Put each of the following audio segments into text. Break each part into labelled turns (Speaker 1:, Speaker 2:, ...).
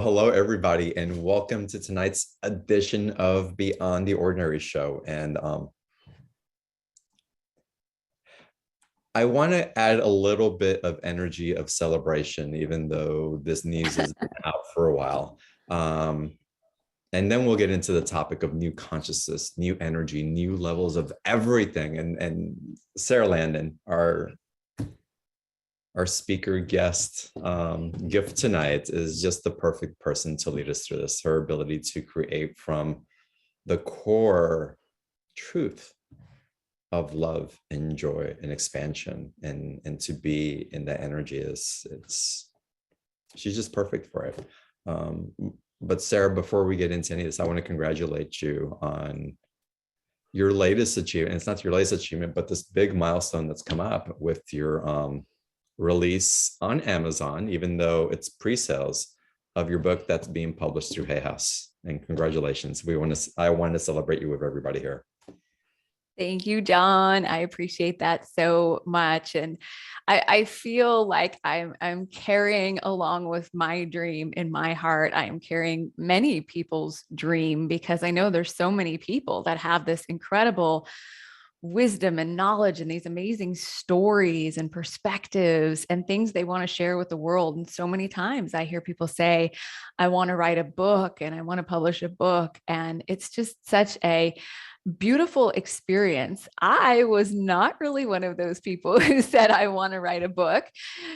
Speaker 1: Hello, everybody, and welcome to tonight's edition of Beyond the Ordinary Show. And I want to add a little bit of energy of celebration, even though this news has been out for a while. And then we'll get into the topic of new consciousness, new energy, new levels of everything. And Sara Landon, our speaker guest gift tonight, is just the perfect person to lead us through this. Her ability to create from the core truth of love and joy and expansion, and to be in that energy she's just perfect for it. But Sara, before we get into any of this, I want to congratulate you on your latest achievement. It's not your latest achievement, but this big milestone that's come up with your release on Amazon, even though it's pre-sales of your book that's being published through Hay House. And congratulations. I want to celebrate you with everybody here.
Speaker 2: Thank you, John. I appreciate that so much. And I feel like I'm carrying along with my dream in my heart. I am carrying many people's dream, because I know there's so many people that have this incredible wisdom and knowledge and these amazing stories and perspectives and things they want to share with the world. And so many times I hear people say, I want to write a book and I want to publish a book. And it's just such a beautiful experience. I was not really one of those people who said, I want to write a book.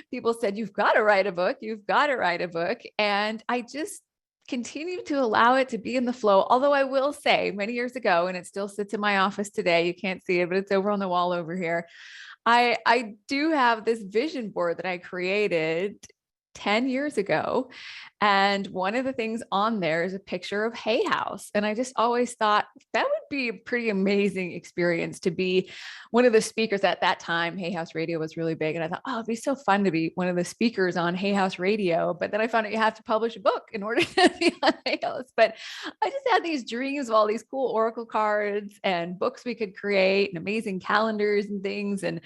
Speaker 2: People said, you've got to write a book. You've got to write a book. And I just continue to allow it to be in the flow. Although I will say, many years ago, and it still sits in my office today, you can't see it, but it's over on the wall over here. I do have this vision board that I created 10 years ago. And one of the things on there is a picture of Hay House. And I just always thought that would be a pretty amazing experience to be one of the speakers at that time. Hay House Radio was really big. And I thought, oh, it'd be so fun to be one of the speakers on Hay House Radio. But then I found out you have to publish a book in order to be on Hay House. But I just had these dreams of all these cool Oracle cards and books we could create and amazing calendars and things. And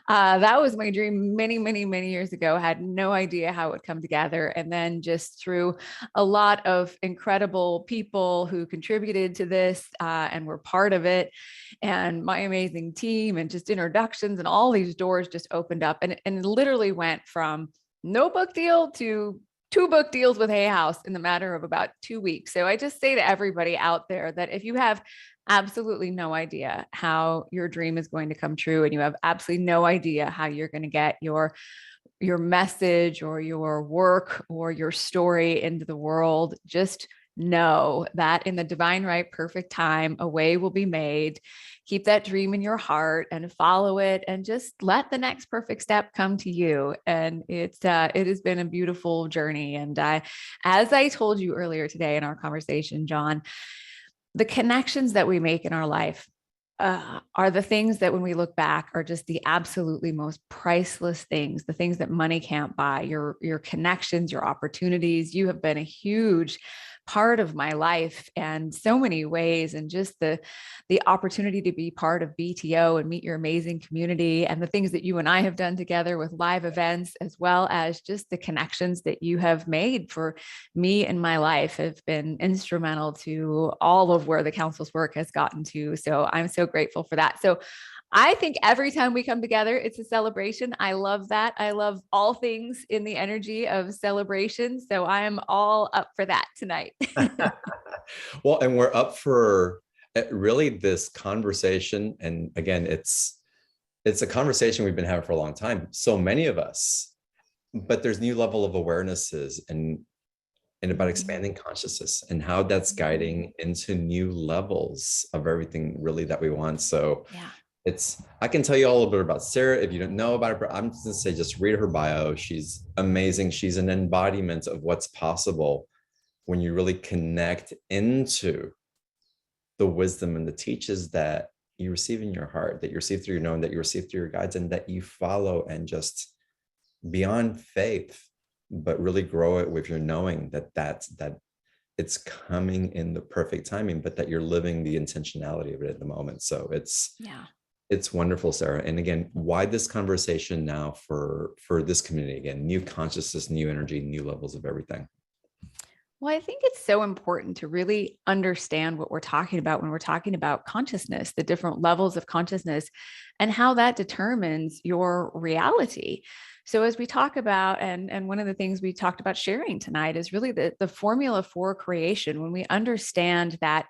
Speaker 2: that was my dream many, many, many years ago. I had no idea how it would come together. And then just through a lot of incredible people who contributed to this and were part of it, and my amazing team, and just introductions, and all these doors just opened up, and literally went from no book deal to 2 book deals with Hay House in the matter of about 2 weeks. So I just say to everybody out there that if you have absolutely no idea how your dream is going to come true, and you have absolutely no idea how you're going to get your message or your work or your story into the world, just know that in the divine right, perfect time, a way will be made. Keep that dream in your heart and follow it, and just let the next perfect step come to you. And it has been a beautiful journey. And as I told you earlier today in our conversation, John, the connections that we make in our life are the things that when we look back are just the absolutely most priceless things, the things that money can't buy. Your connections, your opportunities. You have been a huge part of my life in so many ways, and just the opportunity to be part of BTO and meet your amazing community, and the things that you and I have done together with live events, as well as just the connections that you have made for me in my life, have been instrumental to all of where the council's work has gotten to. So I'm so grateful for that. So I think every time we come together, it's a celebration. I love that. I love all things in the energy of celebration. So I am all up for that tonight.
Speaker 1: Well, and we're up for really this conversation. And again, it's a conversation we've been having for a long time. So many of us, but there's new level of awarenesses and about expanding consciousness and how that's guiding into new levels of everything really that we want. So
Speaker 2: yeah.
Speaker 1: I can tell you all a little bit about Sara. If you don't know about her, I'm just going to say, just read her bio. She's amazing. She's an embodiment of what's possible when you really connect into the wisdom and the teachings that you receive in your heart, that you receive through your knowing, that you receive through your guides, and that you follow, and just beyond faith, but really grow it with your knowing that it's coming in the perfect timing, but that you're living the intentionality of it at the moment. So it's wonderful, Sara. And again, why this conversation now for this community? Again, new consciousness, new energy, new levels of everything.
Speaker 2: Well, I think it's so important to really understand what we're talking about when we're talking about consciousness, the different levels of consciousness, and how that determines your reality. So, as we talk about, and one of the things we talked about sharing tonight is really the formula for creation. When we understand that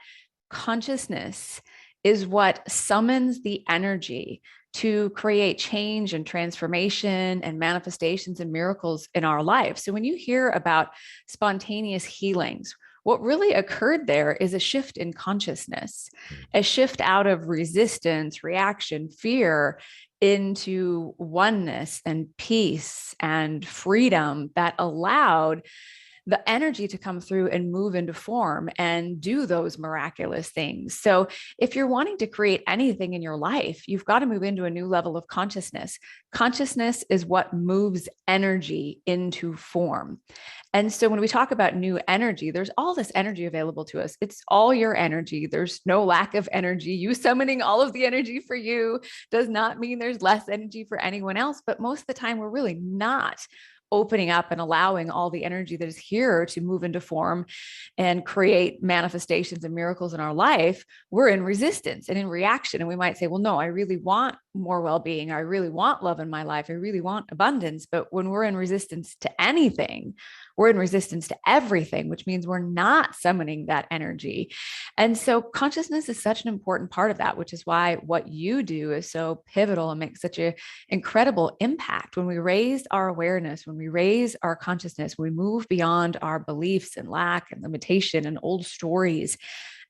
Speaker 2: consciousness is what summons the energy to create change and transformation and manifestations and miracles in our life. So when you hear about spontaneous healings, what really occurred there is a shift in consciousness, a shift out of resistance, reaction, fear into oneness and peace and freedom that allowed the energy to come through and move into form and do those miraculous things. So, if you're wanting to create anything in your life, you've got to move into a new level of consciousness. Consciousness is what moves energy into form. And so when we talk about new energy, there's all this energy available to us. It's all your energy. There's no lack of energy. You summoning all of the energy for you does not mean there's less energy for anyone else. But most of the time, we're really not opening up and allowing all the energy that is here to move into form and create manifestations and miracles in our life. We're in resistance and in reaction. And we might say, well, no, I really want more well-being. I really want love in my life. I really want abundance. But when we're in resistance to anything, we're in resistance to everything, which means we're not summoning that energy. And so consciousness is such an important part of that, which is why what you do is so pivotal and makes such an incredible impact. When we raise our awareness, when we raise our consciousness, we move beyond our beliefs and lack and limitation and old stories,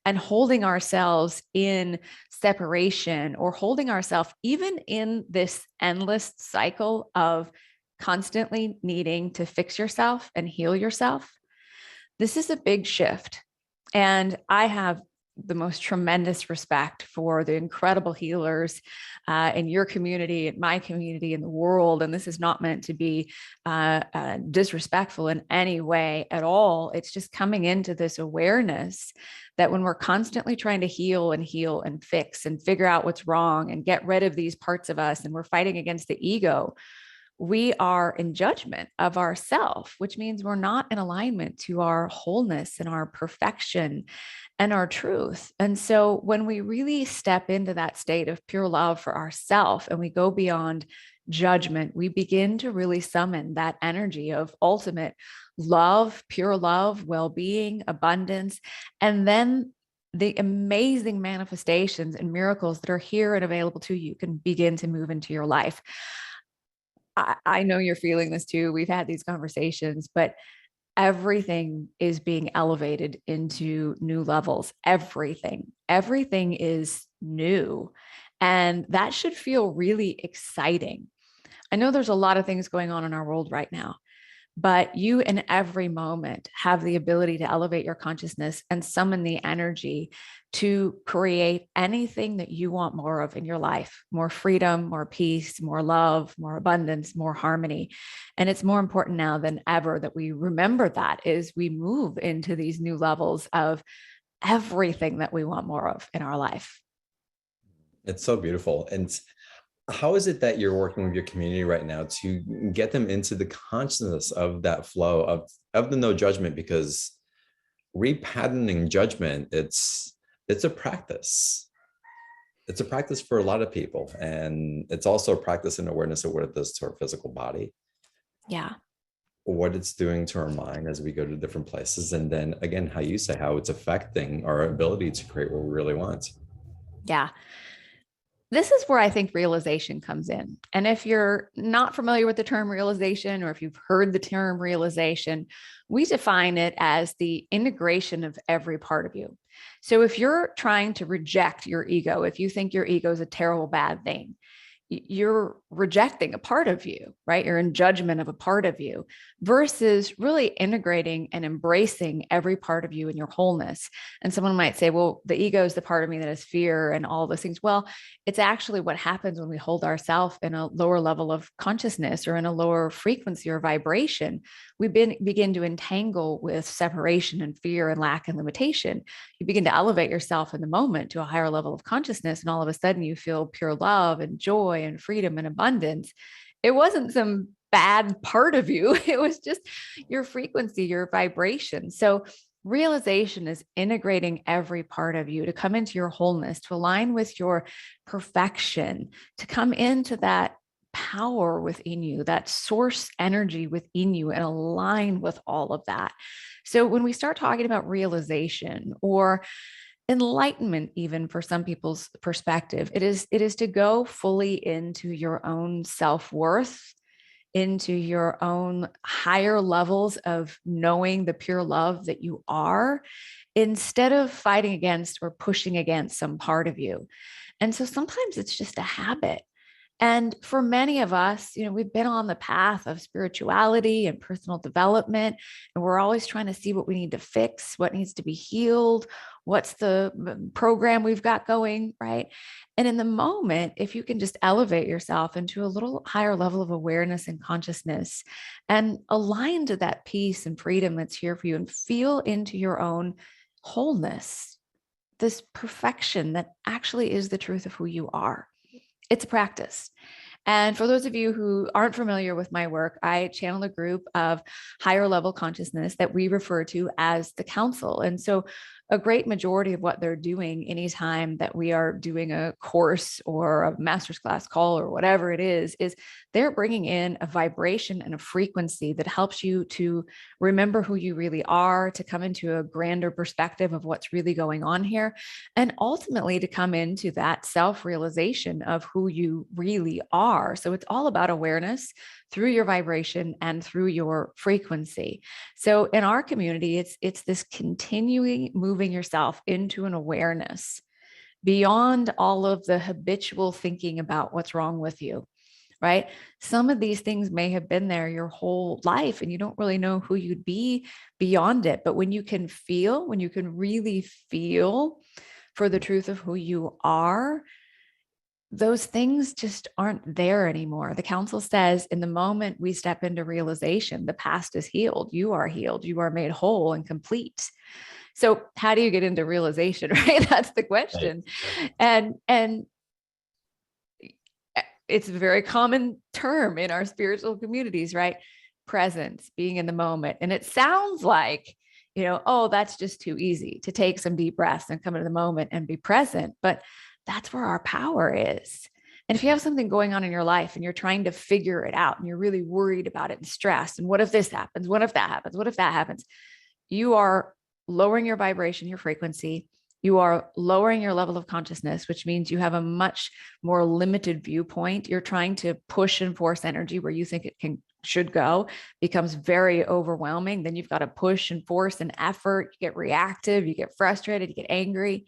Speaker 2: and holding ourselves in separation, or holding ourselves even in this endless cycle of constantly needing to fix yourself and heal yourself. This is a big shift. And I have the most tremendous respect for the incredible healers in your community, in my community, in the world. And this is not meant to be disrespectful in any way at all. It's just coming into this awareness that when we're constantly trying to heal and fix and figure out what's wrong and get rid of these parts of us, and we're fighting against the ego, we are in judgment of ourself, which means we're not in alignment to our wholeness and our perfection and our truth. And so when we really step into that state of pure love for ourself and we go beyond judgment, we begin to really summon that energy of ultimate love, pure love, well-being, abundance, and then the amazing manifestations and miracles that are here and available to you can begin to move into your life. I know you're feeling this too. We've had these conversations, but everything is being elevated into new levels. Everything is new. And that should feel really exciting. I know there's a lot of things going on in our world right now, but you in every moment have the ability to elevate your consciousness and summon the energy to create anything that you want more of in your life: more freedom, more peace, more love, more abundance, more harmony. And it's more important now than ever that we remember that as we move into these new levels of everything that we want more of in our life.
Speaker 1: It's so beautiful. And how is it that you're working with your community right now to get them into the consciousness of that flow of the no judgment? Because repatterning judgment, it's a practice. It's a practice for a lot of people. And it's also a practice in awareness of what it does to our physical body.
Speaker 2: Yeah.
Speaker 1: What it's doing to our mind as we go to different places. And then again, how you say how it's affecting our ability to create what we really want.
Speaker 2: Yeah. This is where I think realization comes in. And if you're not familiar with the term realization, or if you've heard the term realization, we define it as the integration of every part of you. So if you're trying to reject your ego, if you think your ego is a terrible, bad thing, you're rejecting a part of you, right? You're in judgment of a part of you, versus really integrating and embracing every part of you in your wholeness. And someone might say, well, the ego is the part of me that has fear and all those things. Well, it's actually what happens when we hold ourselves in a lower level of consciousness or in a lower frequency or vibration. We begin to entangle with separation and fear and lack and limitation. You begin to elevate yourself in the moment to a higher level of consciousness, and all of a sudden you feel pure love and joy and freedom and abundance. It wasn't some bad part of you. It was just your frequency, your vibration. So realization is integrating every part of you to come into your wholeness, to align with your perfection, to come into that power within you, that source energy within you, and align with all of that. So when we start talking about realization or enlightenment, even for some people's perspective, it is to go fully into your own self-worth, into your own higher levels of knowing the pure love that you are, instead of fighting against or pushing against some part of you. And so sometimes it's just a habit. And for many of us, we've been on the path of spirituality and personal development, and we're always trying to see what we need to fix, what needs to be healed, what's the program we've got going, right? And in the moment, if you can just elevate yourself into a little higher level of awareness and consciousness and align to that peace and freedom that's here for you and feel into your own wholeness, this perfection that actually is the truth of who you are. It's a practice. And for those of you who aren't familiar with my work, I channel a group of higher level consciousness that we refer to as the council. And so a great majority of what they're doing anytime that we are doing a course or a master's class call or whatever it is they're bringing in a vibration and a frequency that helps you to remember who you really are, to come into a grander perspective of what's really going on here, and ultimately to come into that self-realization of who you really are. So it's all about awareness through your vibration and through your frequency. So in our community, it's this continuing moving yourself into an awareness beyond all of the habitual thinking about what's wrong with you, right? Some of these things may have been there your whole life and you don't really know who you'd be beyond it. But when you can really feel for the truth of who you are, those things just aren't there anymore. The council says in the moment we step into realization, the past is healed. You are healed. You are made whole and complete. So how do you get into realization, right? That's the question. And it's a very common term in our spiritual communities, right? Presence, being in the moment. And it sounds like, oh, that's just too easy to take some deep breaths and come into the moment and be present. But that's where our power is. And if you have something going on in your life and you're trying to figure it out and you're really worried about it and stressed, and what if this happens? What if that happens? What if that happens? You are lowering your vibration, your frequency. You are lowering your level of consciousness, which means you have a much more limited viewpoint. You're trying to push and force energy where you think it should go, becomes very overwhelming. Then you've got to push and force and effort. You get reactive, you get frustrated, you get angry.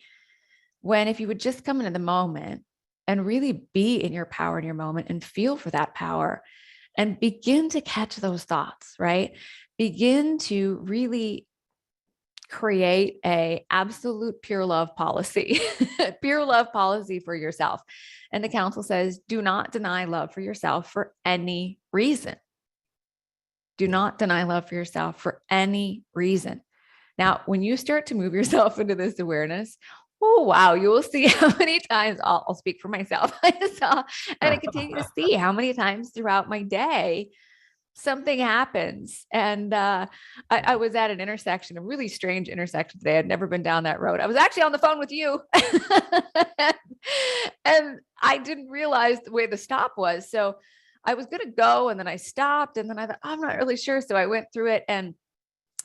Speaker 2: When if you would just come into the moment and really be in your power in your moment and feel for that power and begin to catch those thoughts, right? Begin to really create a absolute pure love policy, pure love policy for yourself. And the council says, do not deny love for yourself for any reason. Do not deny love for yourself for any reason. Now, when you start to move yourself into this awareness, oh, wow, you will see how many times I'll speak for myself. I saw, and I continue to see how many times throughout my day something happens. And I was at an intersection, a really strange intersection today. I'd never been down that road. I was actually on the phone with you. And I didn't realize the way the stop was. So I was going to go and then I stopped and then I thought, I'm not really sure. So I went through it and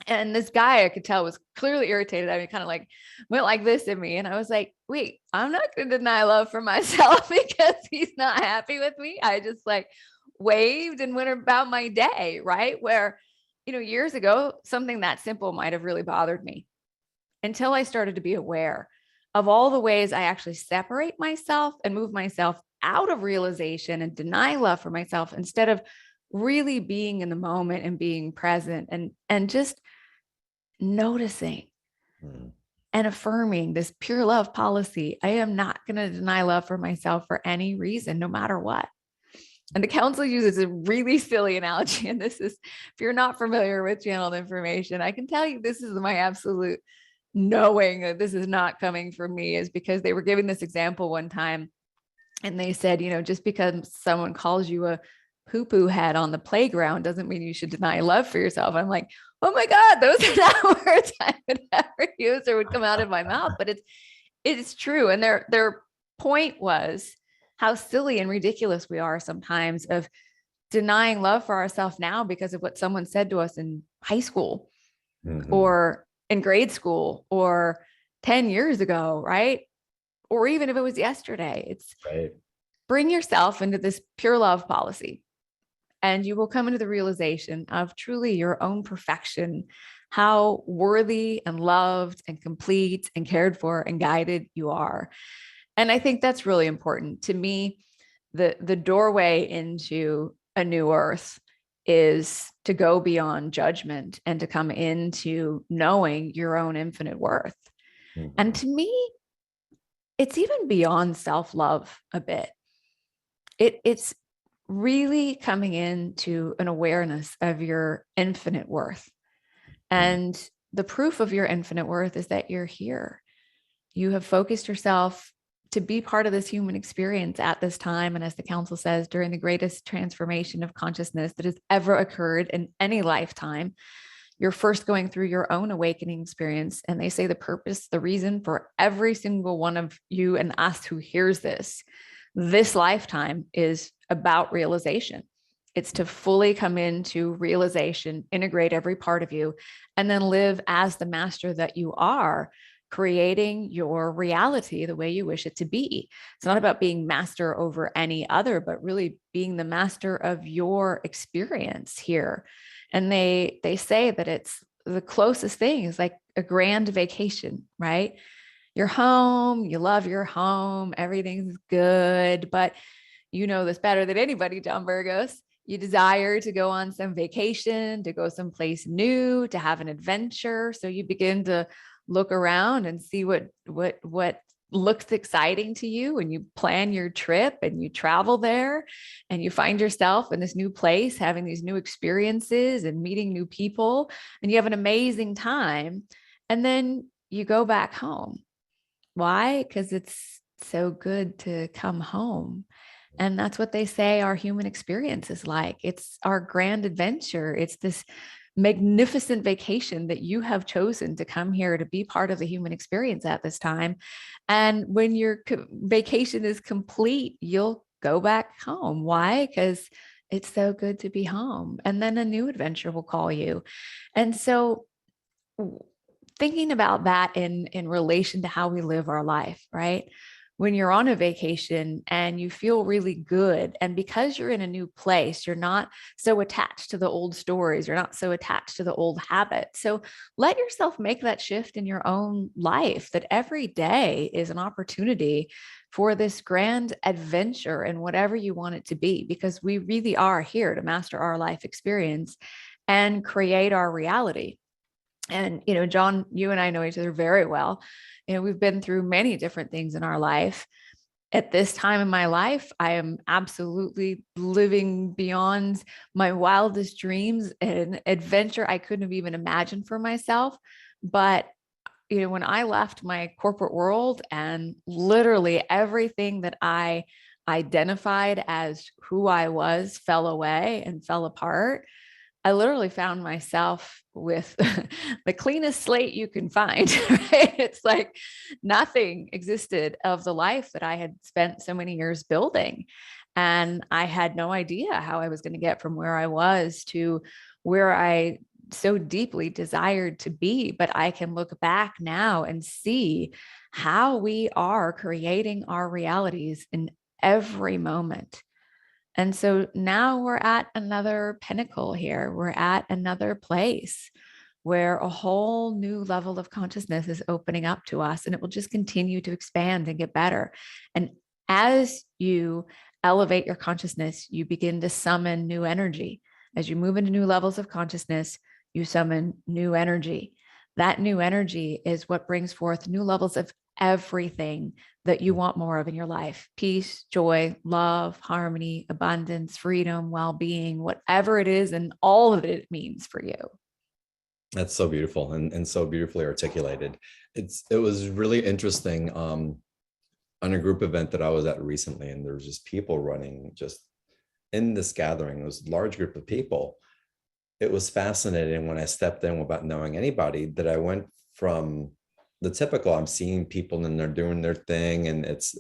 Speaker 2: this guy I could tell was clearly irritated. I mean, kind of like went like this at me. And I was like, wait, I'm not going to deny love for myself because he's not happy with me. I just like waved and went about my day, right? Where, years ago, something that simple might have really bothered me until I started to be aware of all the ways I actually separate myself and move myself out of realization and deny love for myself instead of really being in the moment and being present and just noticing and affirming this pure love policy. I am not going to deny love for myself for any reason, no matter what. And the council uses a really silly analogy. And this is, if you're not familiar with channeled information, I can tell you this is my absolute knowing that this is not coming from me, is because they were giving this example one time. And they said, just because someone calls you a poo-poo head on the playground doesn't mean you should deny love for yourself. I'm like, oh my God, those are not words I would ever use or would come out of my mouth. But it's true. And their point was how silly and ridiculous we are sometimes of denying love for ourselves now because of what someone said to us in high school or in grade school or 10 years ago, right? Or even if it was yesterday. It's
Speaker 1: Right.
Speaker 2: bring yourself into this pure love policy, and you will come into the realization of truly your own perfection, how worthy and loved and complete and cared for and guided you are. And I think that's really important to me. The doorway into a new earth is to go beyond judgment and to come into knowing your own infinite worth. And to me, it's even beyond self-love a bit. It's really coming into an awareness of your infinite worth. And the proof of your infinite worth is that you're here. You have focused yourself to be part of this human experience at this time. And as the council says, during the greatest transformation of consciousness that has ever occurred in any lifetime, you're first going through your own awakening experience. And they say the purpose, the reason for every single one of you and us who hears this lifetime is about realization. It's to fully come into realization, integrate every part of you, and then live as the master that you are, creating your reality the way you wish it to be. It's not about being master over any other, but really being the master of your experience here. And they say that it's the closest thing is like a grand vacation, right? You're home, you love your home, everything's good, but you know this better than anybody, John Burgos. You desire to go on some vacation, to go someplace new, to have an adventure. So you begin to look around and see what looks exciting to you, and you plan your trip and you travel there and you find yourself in this new place, having these new experiences and meeting new people, and you have an amazing time. And then you go back home. Why? Because it's so good to come home. And that's what they say our human experience is like. It's our grand adventure. It's this magnificent vacation that you have chosen to come here to be part of the human experience at this time. And when your vacation is complete, you'll go back home. Why? Because it's so good to be home. And then a new adventure will call you. And so thinking about that in relation to how we live our life, right? When you're on a vacation and you feel really good, and because you're in a new place, you're not so attached to the old stories, you're not so attached to the old habits. So let yourself make that shift in your own life, that every day is an opportunity for this grand adventure and whatever you want it to be, because we really are here to master our life experience and create our reality. And, you know, John, you and I know each other very well. You know, we've been through many different things in our life. At this time in my life, I am absolutely living beyond my wildest dreams, an adventure I couldn't have even imagined for myself. But, you know, when I left my corporate world and literally everything that I identified as who I was fell away and fell apart, I literally found myself with the cleanest slate you can find, right? It's like nothing existed of the life that I had spent so many years building. And I had no idea how I was going to get from where I was to where I so deeply desired to be. But I can look back now and see how we are creating our realities in every moment. And so now we're at another pinnacle here. We're at another place where a whole new level of consciousness is opening up to us, and it will just continue to expand and get better. And as you elevate your consciousness, you begin to summon new energy. As you move into new levels of consciousness, you summon new energy. That new energy is what brings forth new levels of everything that you want more of in your life: peace, joy, love, harmony, abundance, freedom, well-being, whatever it is, and all that it means for you.
Speaker 1: That's so beautiful and so beautifully articulated. It was really interesting on a group event that I was at recently, and there was just people running just in this gathering, it was a large group of people. It was fascinating when I stepped in without knowing anybody, that I went from the typical, I'm seeing people and they're doing their thing, and it's,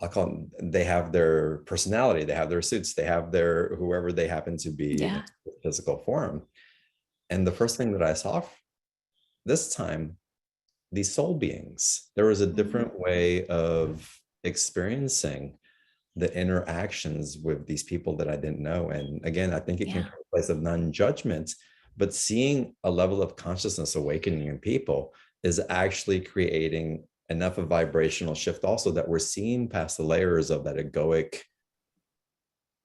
Speaker 1: I'll call them, they have their personality, they have their suits, they have their whoever they happen to be in
Speaker 2: Yeah.
Speaker 1: a physical form. And the first thing that I saw this time, these soul beings, there was a
Speaker 2: Mhm.
Speaker 1: different way of experiencing the interactions with these people that I didn't know. And again, I think it can
Speaker 2: Yeah.
Speaker 1: come from a place of non-judgment, but seeing a level of consciousness awakening in people is actually creating enough of vibrational shift also that we're seeing past the layers of that egoic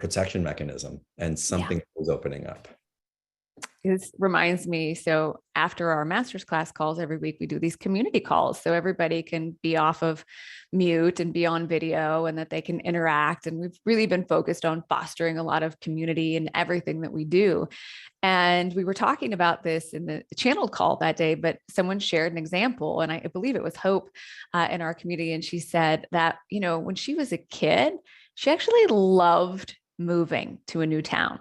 Speaker 1: protection mechanism, and
Speaker 2: Yeah.
Speaker 1: something is opening up.
Speaker 2: This reminds me. So after our master's class calls every week, we do these community calls. So everybody can be off of mute and be on video and that they can interact. And we've really been focused on fostering a lot of community in everything that we do. And we were talking about this in the channel call that day, but someone shared an example. And I believe it was Hope in our community. And she said that, when she was a kid, she actually loved moving to a new town.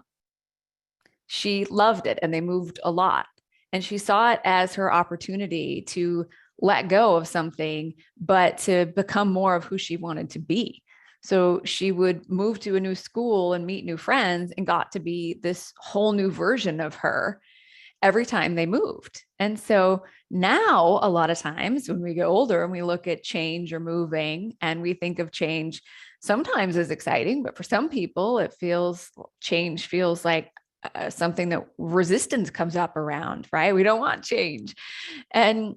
Speaker 2: She loved it and they moved a lot. And she saw it as her opportunity to let go of something, but to become more of who she wanted to be. So she would move to a new school and meet new friends and got to be this whole new version of her every time they moved. And so now, a lot of times when we get older and we look at change or moving, and we think of change sometimes as exciting, but for some people, change feels like something that resistance comes up around, right? We don't want change. And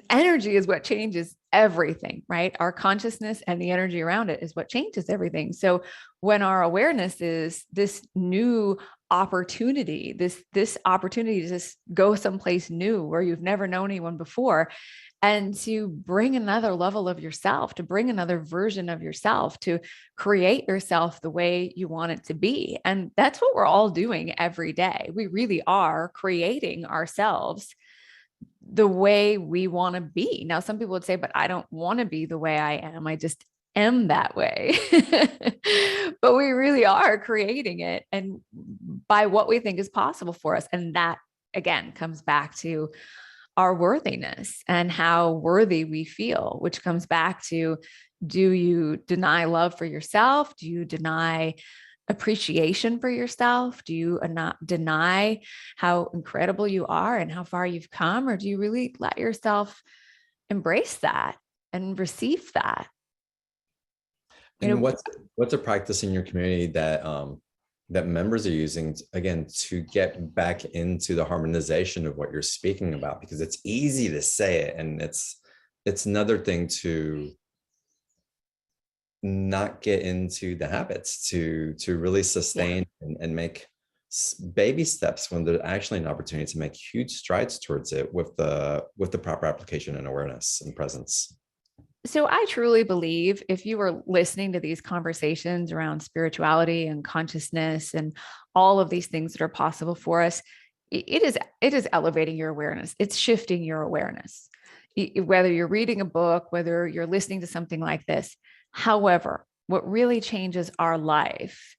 Speaker 2: energy is what changes everything, right? Our consciousness and the energy around it is what changes everything. So when our awareness is this new opportunity, this opportunity to just go someplace new where you've never known anyone before, and to bring another level of yourself, to bring another version of yourself, to create yourself the way you want it to be. And that's what we're all doing every day. We really are creating ourselves the way we want to be. Now, some people would say, but I don't want to be the way I am. I just am that way. But we really are creating it, and by what we think is possible for us. And that again comes back to our worthiness and how worthy we feel, which comes back to, do you deny love for yourself? Do you deny appreciation for yourself? Do you not deny how incredible you are and how far you've come? Or do you really let yourself embrace that and receive that? You
Speaker 1: And
Speaker 2: know,
Speaker 1: what's a practice in your community that that members are using again to get back into the harmonization of what you're speaking about? Because it's easy to say it, and it's another thing to not get into the habits, to really
Speaker 2: yeah.
Speaker 1: sustain and make baby steps when there's actually an opportunity to make huge strides towards it with the proper application and awareness and presence.
Speaker 2: So I truly believe if you were listening to these conversations around spirituality and consciousness and all of these things that are possible for us, it is elevating your awareness. It's shifting your awareness. Whether you're reading a book, whether you're listening to something like this. However, what really changes our life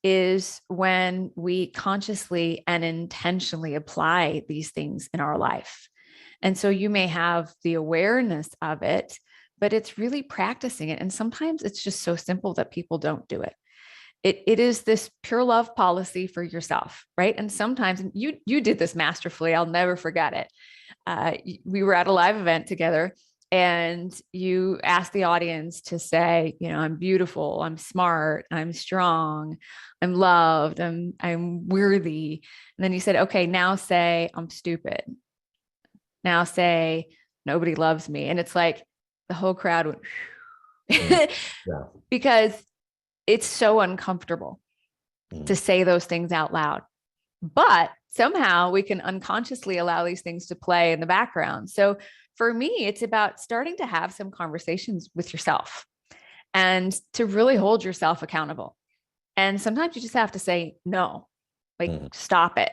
Speaker 2: is when we consciously and intentionally apply these things in our life. And so you may have the awareness of it, but it's really practicing it. And sometimes it's just so simple that people don't do it. It is this pure love policy for yourself, right? And sometimes you did this masterfully. I'll never forget it. We were at a live event together, and you asked the audience to say, I'm beautiful, I'm smart, I'm strong, I'm loved, I'm worthy. And then you said, okay, now say I'm stupid. Now say nobody loves me. And it's like the whole crowd
Speaker 1: Mm,
Speaker 2: went
Speaker 1: yeah.
Speaker 2: because it's so uncomfortable to
Speaker 1: Mm,
Speaker 2: say those things out loud. But somehow we can unconsciously allow these things to play in the background. So for me, it's about starting to have some conversations with yourself and to really hold yourself accountable. And sometimes you just have to say, no, like,
Speaker 1: mm.
Speaker 2: stop it.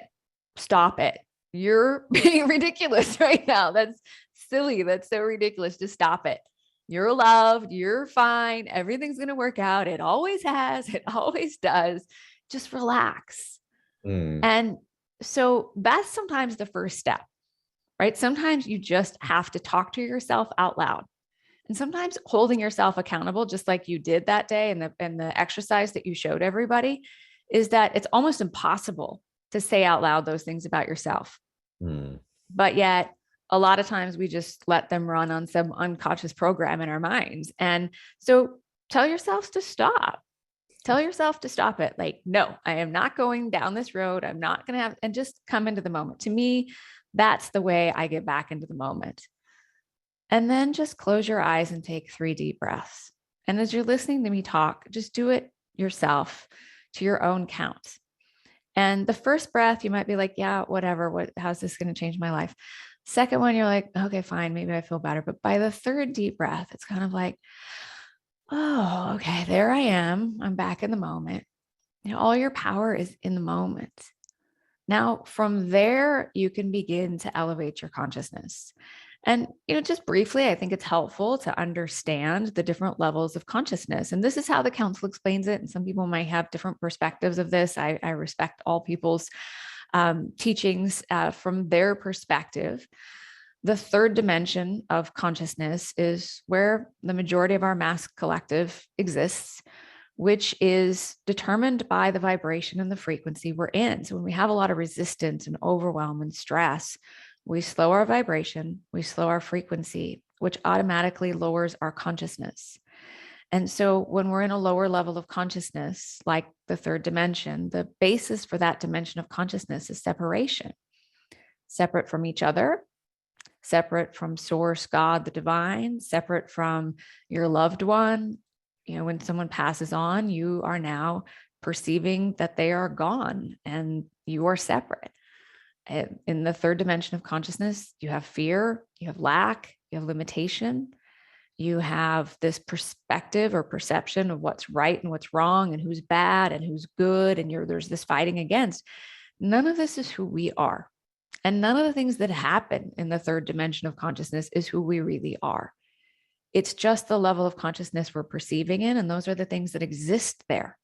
Speaker 2: Stop it. You're being ridiculous right now. That's silly. That's so ridiculous. Just stop it. You're loved. You're fine. Everything's going to work out. It always has. It always does. Just relax.
Speaker 1: Mm.
Speaker 2: And so that's sometimes the first step, right? Sometimes you just have to talk to yourself out loud. And sometimes holding yourself accountable, just like you did that day and the exercise that you showed everybody, is that it's almost impossible to say out loud those things about yourself.
Speaker 1: Mm.
Speaker 2: But yet, a lot of times we just let them run on some unconscious program in our minds. And so tell yourselves to stop. Tell yourself to stop it. Like, no, I am not going down this road. I'm not going to have, and just come into the moment. To me, that's the way I get back into the moment. And then just close your eyes and take 3 deep breaths. And as you're listening to me talk, just do it yourself to your own count. And the first breath, you might be like, yeah, whatever. How's this going to change my life? Second one, you're like, okay, fine. Maybe I feel better. But by the third deep breath, it's kind of like, oh, okay, there I am. I'm back in the moment. All your power is in the moment. Now, from there, you can begin to elevate your consciousness. And, just briefly, I think it's helpful to understand the different levels of consciousness. And this is how the council explains it. And some people might have different perspectives of this. I respect all people's teachings from their perspective. The third dimension of consciousness is where the majority of our mass collective exists, which is determined by the vibration and the frequency we're in. So when we have a lot of resistance and overwhelm and stress, we slow our vibration, we slow our frequency, which automatically lowers our consciousness. And so when we're in a lower level of consciousness, like the third dimension, the basis for that dimension of consciousness is separation, separate from each other, separate from source, God, the divine, separate from your loved one. When someone passes on, you are now perceiving that they are gone and you are separate. In the third dimension of consciousness, you have fear, you have lack, you have limitation, you have this perspective or perception of what's right and what's wrong and who's bad and who's good. And there's this fighting against. None of this is who we are. And none of the things that happen in the third dimension of consciousness is who we really are. It's just the level of consciousness we're perceiving in. And those are the things that exist there.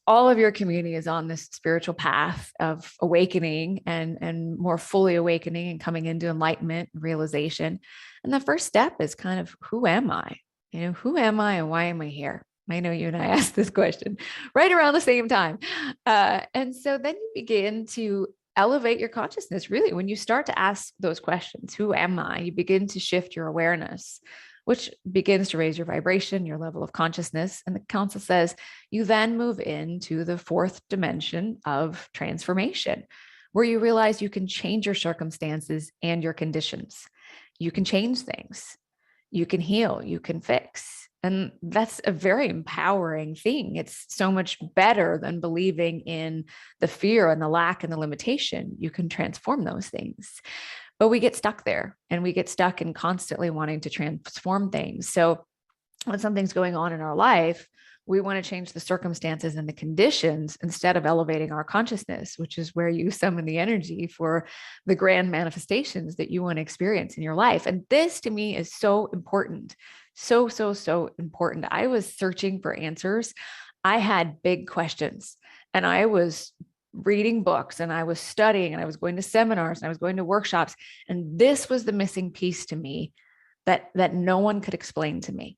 Speaker 2: All of your community is on this spiritual path of awakening and more fully awakening and coming into enlightenment and realization. And the first step is kind of, who am I? Who am I and why am I here? I know you and I asked this question right around the same time. And so then you begin to elevate your consciousness. Really, when you start to ask those questions, who am I? You begin to shift your awareness, which begins to raise your vibration, your level of consciousness. And the council says you then move into the fourth dimension of transformation, where you realize you can change your circumstances and your conditions. You can change things. You can heal. You can fix. And that's a very empowering thing. It's so much better than believing in the fear and the lack and the limitation. You can transform those things. But we get stuck there and we get stuck in constantly wanting to transform things. So when something's going on in our life, we want to change the circumstances and the conditions instead of elevating our consciousness, which is where you summon the energy for the grand manifestations that you want to experience in your life. And this to me is so important. So, so, so important. I was searching for answers. I had big questions and I was reading books and I was studying and I was going to seminars and I was going to workshops. And this was the missing piece to me that no one could explain to me.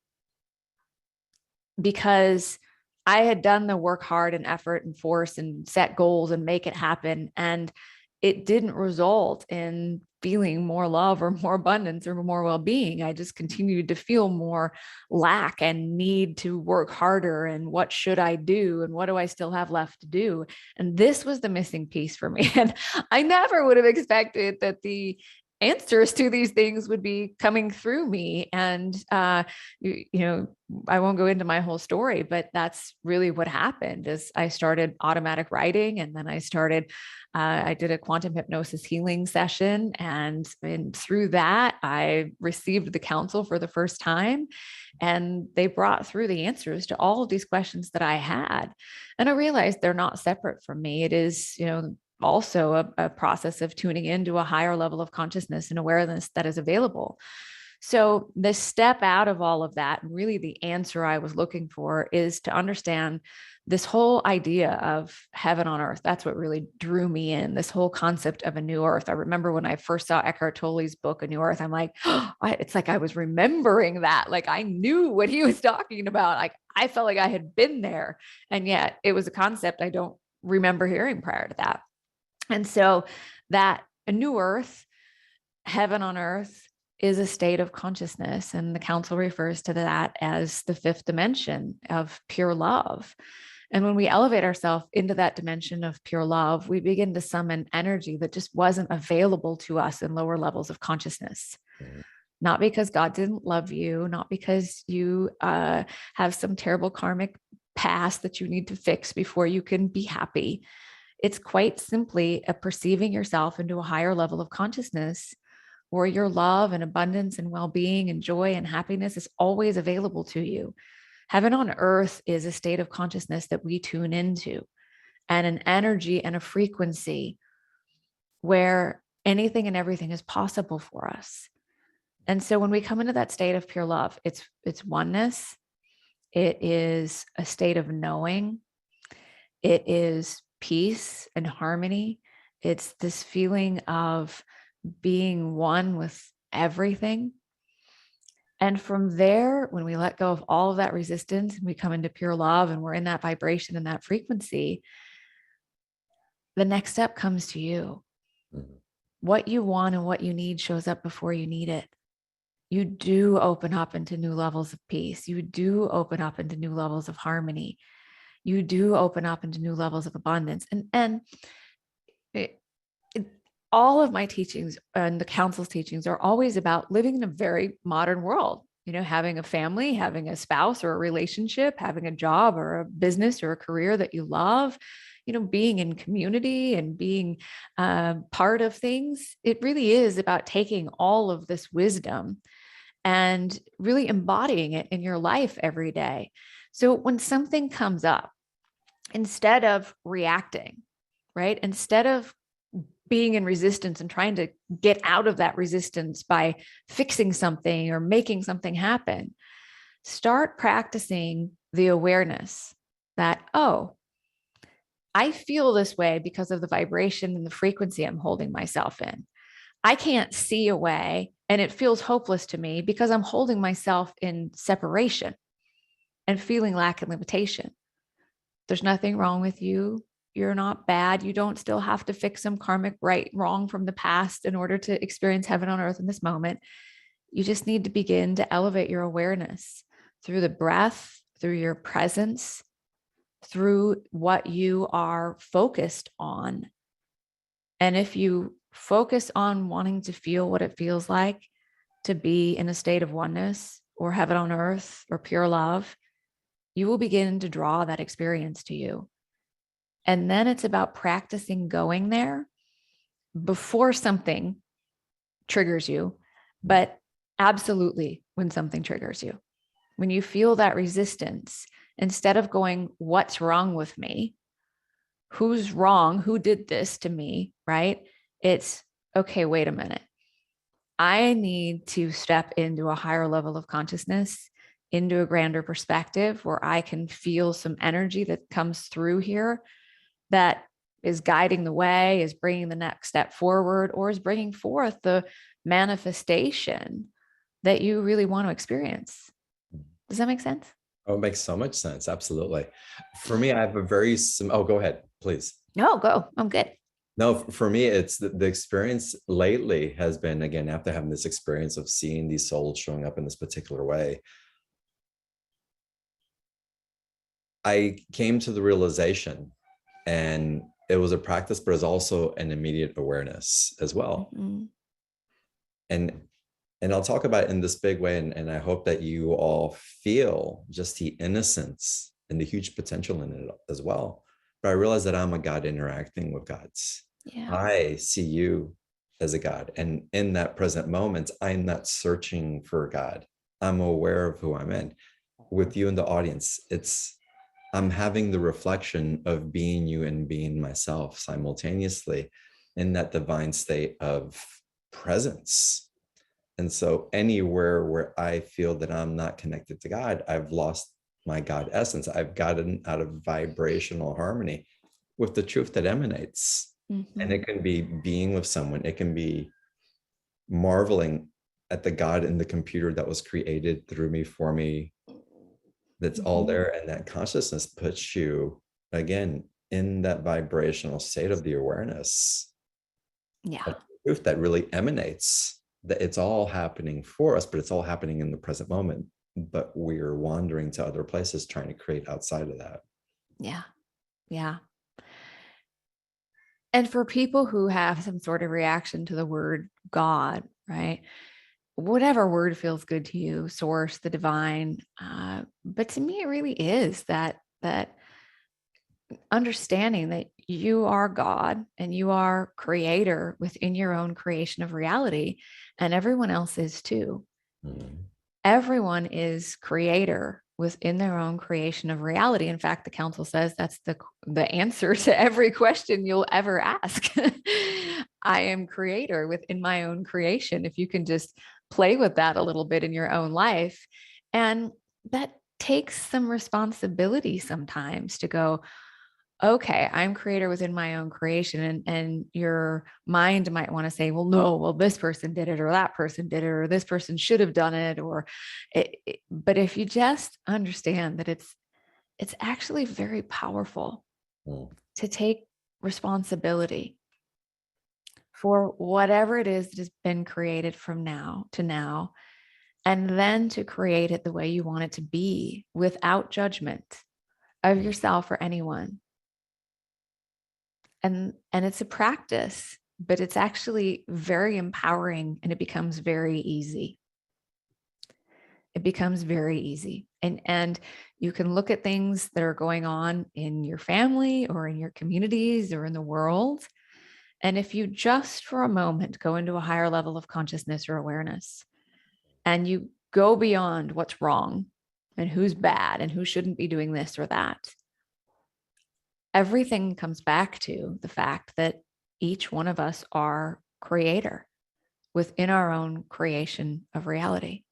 Speaker 2: Because I had done the work hard and effort and force and set goals and make it happen. And it didn't result in feeling more love or more abundance or more well-being. I just continued to feel more lack and need to work harder. And what should I do? And what do I still have left to do? And this was the missing piece for me. And I never would have expected that the answers to these things would be coming through me. And, I won't go into my whole story, but that's really what happened is I started automatic writing. And then I did a quantum hypnosis healing session. And through that, I received the counsel for the first time. And they brought through the answers to all of these questions that I had. And I realized they're not separate from me. It is, also a process of tuning into a higher level of consciousness and awareness that is available. So the step out of all of that, and really the answer I was looking for, is to understand this whole idea of heaven on earth. That's what really drew me in, this whole concept of a new earth. I remember when I first saw Eckhart Tolle's book, A New Earth, I'm like, oh, it's like I was remembering that. Like I knew what he was talking about. Like I felt like I had been there. And yet it was a concept I don't remember hearing prior to that. And so that a new earth, heaven on earth, is a state of consciousness. And the council refers to that as the fifth dimension of pure love. And when we elevate ourselves into that dimension of pure love, we begin to summon energy that just wasn't available to us in lower levels of consciousness. Not because God didn't love you, not because you have some terrible karmic past that you need to fix before you can be happy. It's quite simply a perceiving yourself into a higher level of consciousness where your love and abundance and well-being and joy and happiness is always available to you. Heaven on earth is a state of consciousness that we tune into, and an energy and a frequency where anything and everything is possible for us. And so when we come into that state of pure love, it's oneness. It is a state of knowing. It is peace and harmony. It's this feeling of being one with everything. And from there, when we let go of all of that resistance and we come into pure love and we're in that vibration and that frequency, the next step comes to you. What you want and what you need shows up before you need it. You do open up into new levels of peace. You do open up into new levels of harmony. You do open up into new levels of abundance. And all of my teachings and the council's teachings are always about living in a very modern world, having a family, having a spouse or a relationship, having a job or a business or a career that you love, being in community and being part of things. It really is about taking all of this wisdom and really embodying it in your life every day. So when something comes up, instead of reacting, right? Instead of being in resistance and trying to get out of that resistance by fixing something or making something happen, start practicing the awareness that, oh, I feel this way because of the vibration and the frequency I'm holding myself in. I can't see a way, and it feels hopeless to me because I'm holding myself in separation and feeling lack and limitation. There's nothing wrong with you. You're not bad. You don't still have to fix some karmic wrong from the past in order to experience heaven on earth in this moment. You just need to begin to elevate your awareness through the breath, through your presence, through what you are focused on. And if you focus on wanting to feel what it feels like to be in a state of oneness or heaven on earth or pure love, you will begin to draw that experience to you. And then it's about practicing going there before something triggers you, but absolutely when something triggers you. When you feel that resistance, instead of going, what's wrong with me? Who's wrong? Who did this to me? Right? It's, okay, wait a minute. I need to step into a higher level of consciousness, into a grander perspective where I can feel some energy that comes through here that is guiding the way, is bringing the next step forward, or is bringing forth the manifestation that you really want to experience. Does that make sense?
Speaker 1: Oh, it makes so much sense. Absolutely. For me, I have a very, go ahead, please.
Speaker 2: No, go. I'm good.
Speaker 1: No, for me, it's the experience lately has been, again, after having this experience of seeing these souls showing up in this particular way, I came to the realization, and it was a practice, but it's also an immediate awareness as well.
Speaker 2: Mm-hmm.
Speaker 1: And I'll talk about it in this big way, and I hope that you all feel just the innocence and the huge potential in it as well. But I realize that I'm a God interacting with gods.
Speaker 2: Yeah.
Speaker 1: I see you as a God. And in that present moment, I'm not searching for God. I'm aware of who I'm in. With you in the audience, I'm having the reflection of being you and being myself simultaneously in that divine state of presence. And so anywhere where I feel that I'm not connected to God, I've lost my God essence. I've gotten out of vibrational harmony with the truth that emanates. And
Speaker 2: Mm-hmm.
Speaker 1: it can be being with someone, it can be marveling at the God in the computer that was created through me, for me, that's all
Speaker 2: Mm-hmm.
Speaker 1: there. And that consciousness puts you again in that vibrational state of the awareness
Speaker 2: Yeah.
Speaker 1: of truth that really emanates, that it's all happening for us, but it's all happening in the present moment. But we're wandering to other places trying to create outside of that.
Speaker 2: Yeah. Yeah. And for people who have some sort of reaction to the word God, right? Whatever word feels good to you, source, the divine. But to me, it really is that understanding that you are God and you are creator within your own creation of reality, and everyone else is too.
Speaker 1: Mm.
Speaker 2: Everyone is creator within their own creation of reality. In fact, the council says that's the answer to every question you'll ever ask. I am creator within my own creation. If you can just play with that a little bit in your own life. And that takes some responsibility sometimes to go, okay, I'm creator within my own creation. And your mind might want to say, well, no, well, this person did it, or that person did it, or this person should have done it. But if you just understand that it's actually very powerful
Speaker 1: Mm.
Speaker 2: to take responsibility for whatever it is that has been created from now to now, and then to create it the way you want it to be without judgment of yourself or anyone. And it's a practice, but it's actually very empowering, and it becomes very easy. It becomes very easy. And you can look at things that are going on in your family or in your communities or in the world. And if you just for a moment go into a higher level of consciousness or awareness, and you go beyond what's wrong and who's bad and who shouldn't be doing this or that, everything comes back to the fact that each one of us are creator within our own creation of reality.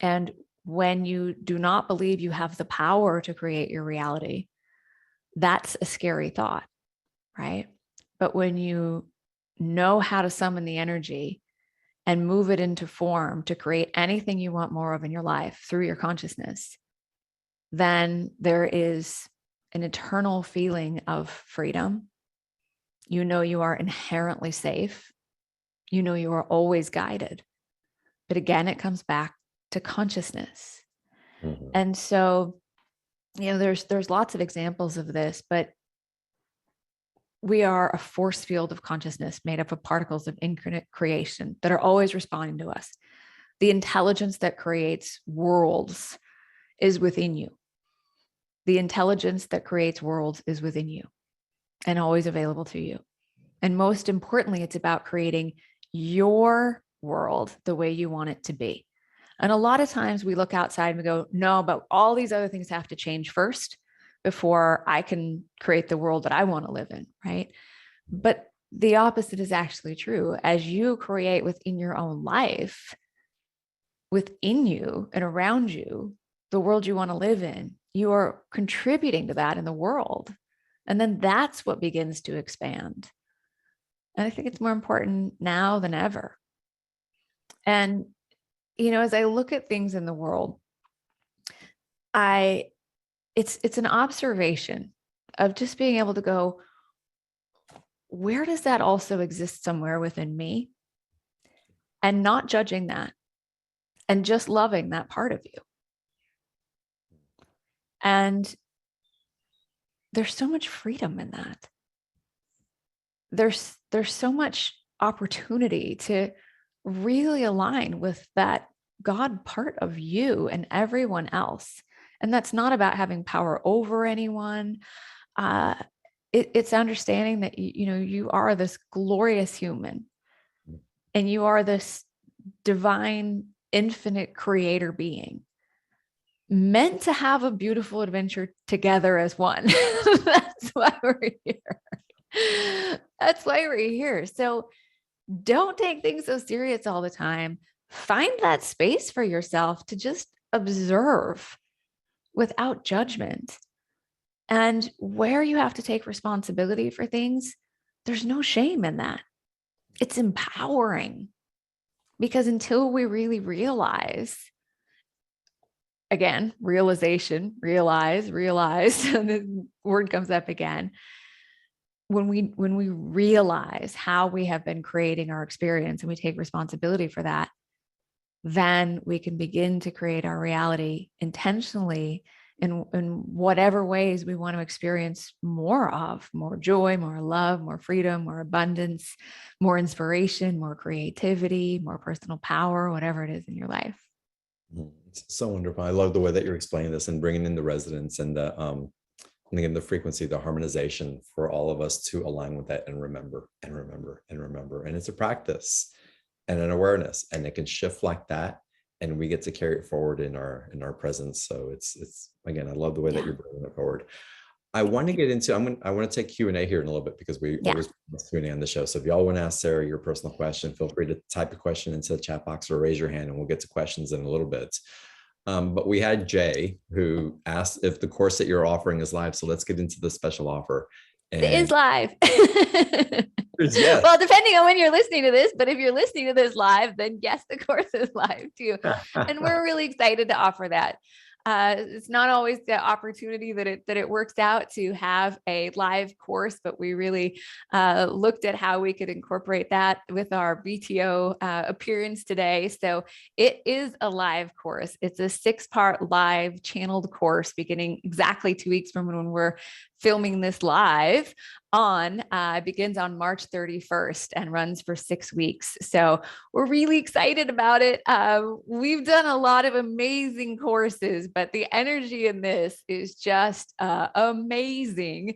Speaker 2: And when you do not believe you have the power to create your reality, that's a scary thought, right? But when you know how to summon the energy and move it into form to create anything you want more of in your life through your consciousness, then there is an eternal feeling of freedom. You know you are inherently safe. You know you are always guided. But again, it comes back to consciousness.
Speaker 1: Mm-hmm.
Speaker 2: And so, there's lots of examples of this, but we are a force field of consciousness made up of particles of infinite creation that are always responding to us. The intelligence that creates worlds is within you. The intelligence that creates worlds is within you and always available to you. And most importantly, it's about creating your world the way you want it to be. And a lot of times we look outside and we go, no, but all these other things have to change first before I can create the world that I want to live in, right? But the opposite is actually true. As you create within your own life, within you and around you, the world you want to live in, you are contributing to that in the world. And then that's what begins to expand. And I think it's more important now than ever. And, as I look at things in the world, it's an observation of just being able to go, where does that also exist somewhere within me? And not judging that and just loving that part of you. And there's so much freedom in that. There's so much opportunity to really align with that God part of you and everyone else. And that's not about having power over anyone. It's understanding that you are this glorious human, and you are this divine, infinite creator being meant to have a beautiful adventure together as one. That's why we're here. That's why we're here. So Don't take things so serious all the time. Find that space for yourself to just observe without judgment. And where you have to take responsibility for things, there's no shame in that. It's empowering, because until we really realize, again, realization, realize, and the word comes up again. When we realize how we have been creating our experience and we take responsibility for that, then we can begin to create our reality intentionally in whatever ways we want to experience more of: more joy, more love, more freedom, more abundance, more inspiration, more creativity, more personal power, whatever it is in your life.
Speaker 1: It's so wonderful. I love the way that you're explaining this and bringing in the resonance and and again, the frequency, the harmonization for all of us to align with that and remember and remember and remember. And it's a practice and an awareness, and it can shift like that. And we get to carry it forward in our presence. So it's again, I love the way that you're bringing it forward. I want to get into, I want to take Q&A here in a little bit, because we always do Q&A on the show. So if y'all want to ask Sara your personal question, feel free to type a question into the chat box or raise your hand, and we'll get to questions in a little bit. But we had Jay who asked if the course that you're offering is live. So let's get into the special offer.
Speaker 2: And it is live.
Speaker 1: Yes.
Speaker 2: Well, depending on when you're listening to this, but if you're listening to this live, then yes, the course is live too. And we're really excited to offer that. It's not always the opportunity that it works out to have a live course, but we really looked at how we could incorporate that with our BTO appearance today. So it is a live course. It's a 6-part live channeled course beginning exactly 2 weeks from when we're filming this live begins on March 31st and runs for 6 weeks. So we're really excited about it. We've done a lot of amazing courses, but the energy in this is just amazing.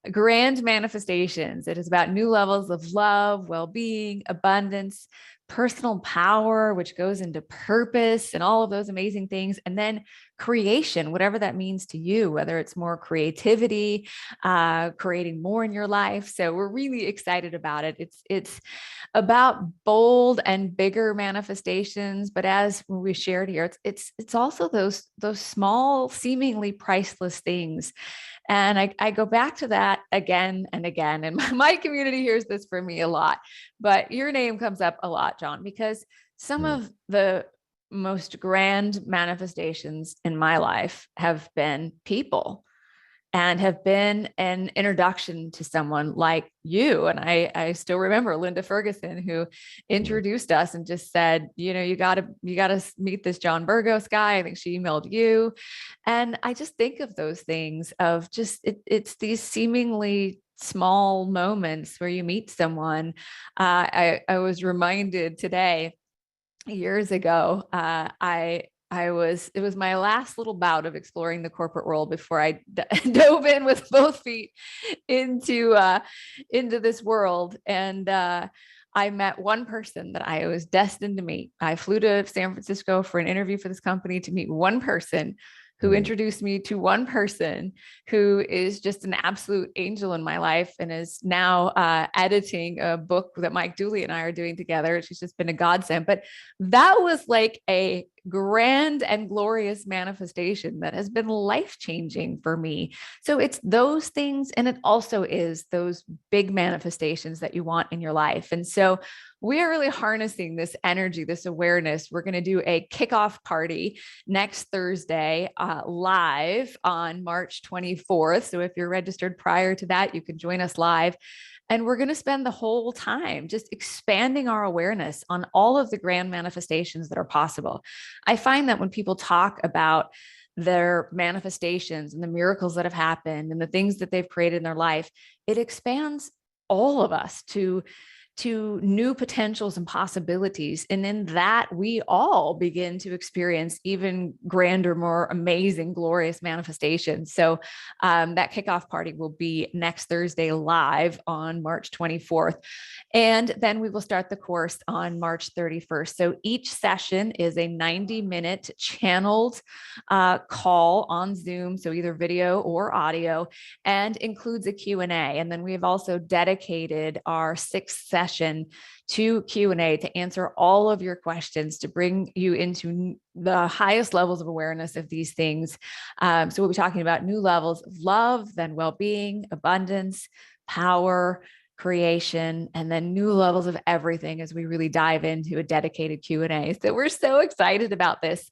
Speaker 2: Grand manifestations. It is about new levels of love, well-being, abundance, personal power, which goes into purpose and all of those amazing things. And then creation, whatever that means to you, whether it's more creativity, creating more in your life. So we're really excited about it. It's about bold and bigger manifestations, but as we shared here, it's also those small, seemingly priceless things. And I go back to that again and again. And my community hears this from me a lot, but your name comes up a lot, John, because some of the most grand manifestations in my life have been people and have been an introduction to someone like you. And I still remember Linda Ferguson, who introduced us and just said, you gotta meet this John Burgos guy. I think she emailed you. And I just think of those things of just, it's these seemingly small moments where you meet someone. I was reminded today, years ago, it was my last little bout of exploring the corporate world before I dove in with both feet into this world. And I met one person that I was destined to meet. I flew to San Francisco for an interview for this company to meet one person who introduced me to one person who is just an absolute angel in my life and is now editing a book that Mike Dooley and I are doing together. She's just been a godsend. But that was like a grand and glorious manifestation that has been life-changing for me. So it's those things, and it also is those big manifestations that you want in your life. And so we are really harnessing this energy, this awareness. We're going to do a kickoff party next Thursday, live on March 24th. So if you're registered prior to that, you can join us live. And we're going to spend the whole time just expanding our awareness on all of the grand manifestations that are possible. I find that when people talk about their manifestations and the miracles that have happened and the things that they've created in their life, it expands all of us to new potentials and possibilities. And in that, we all begin to experience even grander, more amazing, glorious manifestations. So that kickoff party will be next Thursday live on March 24th. And then we will start the course on March 31st. So each session is a 90-minute channeled call on Zoom, so either video or audio, and includes a Q&A. And then we have also dedicated our 6th session session to Q&A to answer all of your questions, to bring you into the highest levels of awareness of these things. So we'll be talking about new levels of love, then well-being, abundance, power, creation, and then new levels of everything as we really dive into a dedicated Q&A. So we're so excited about this.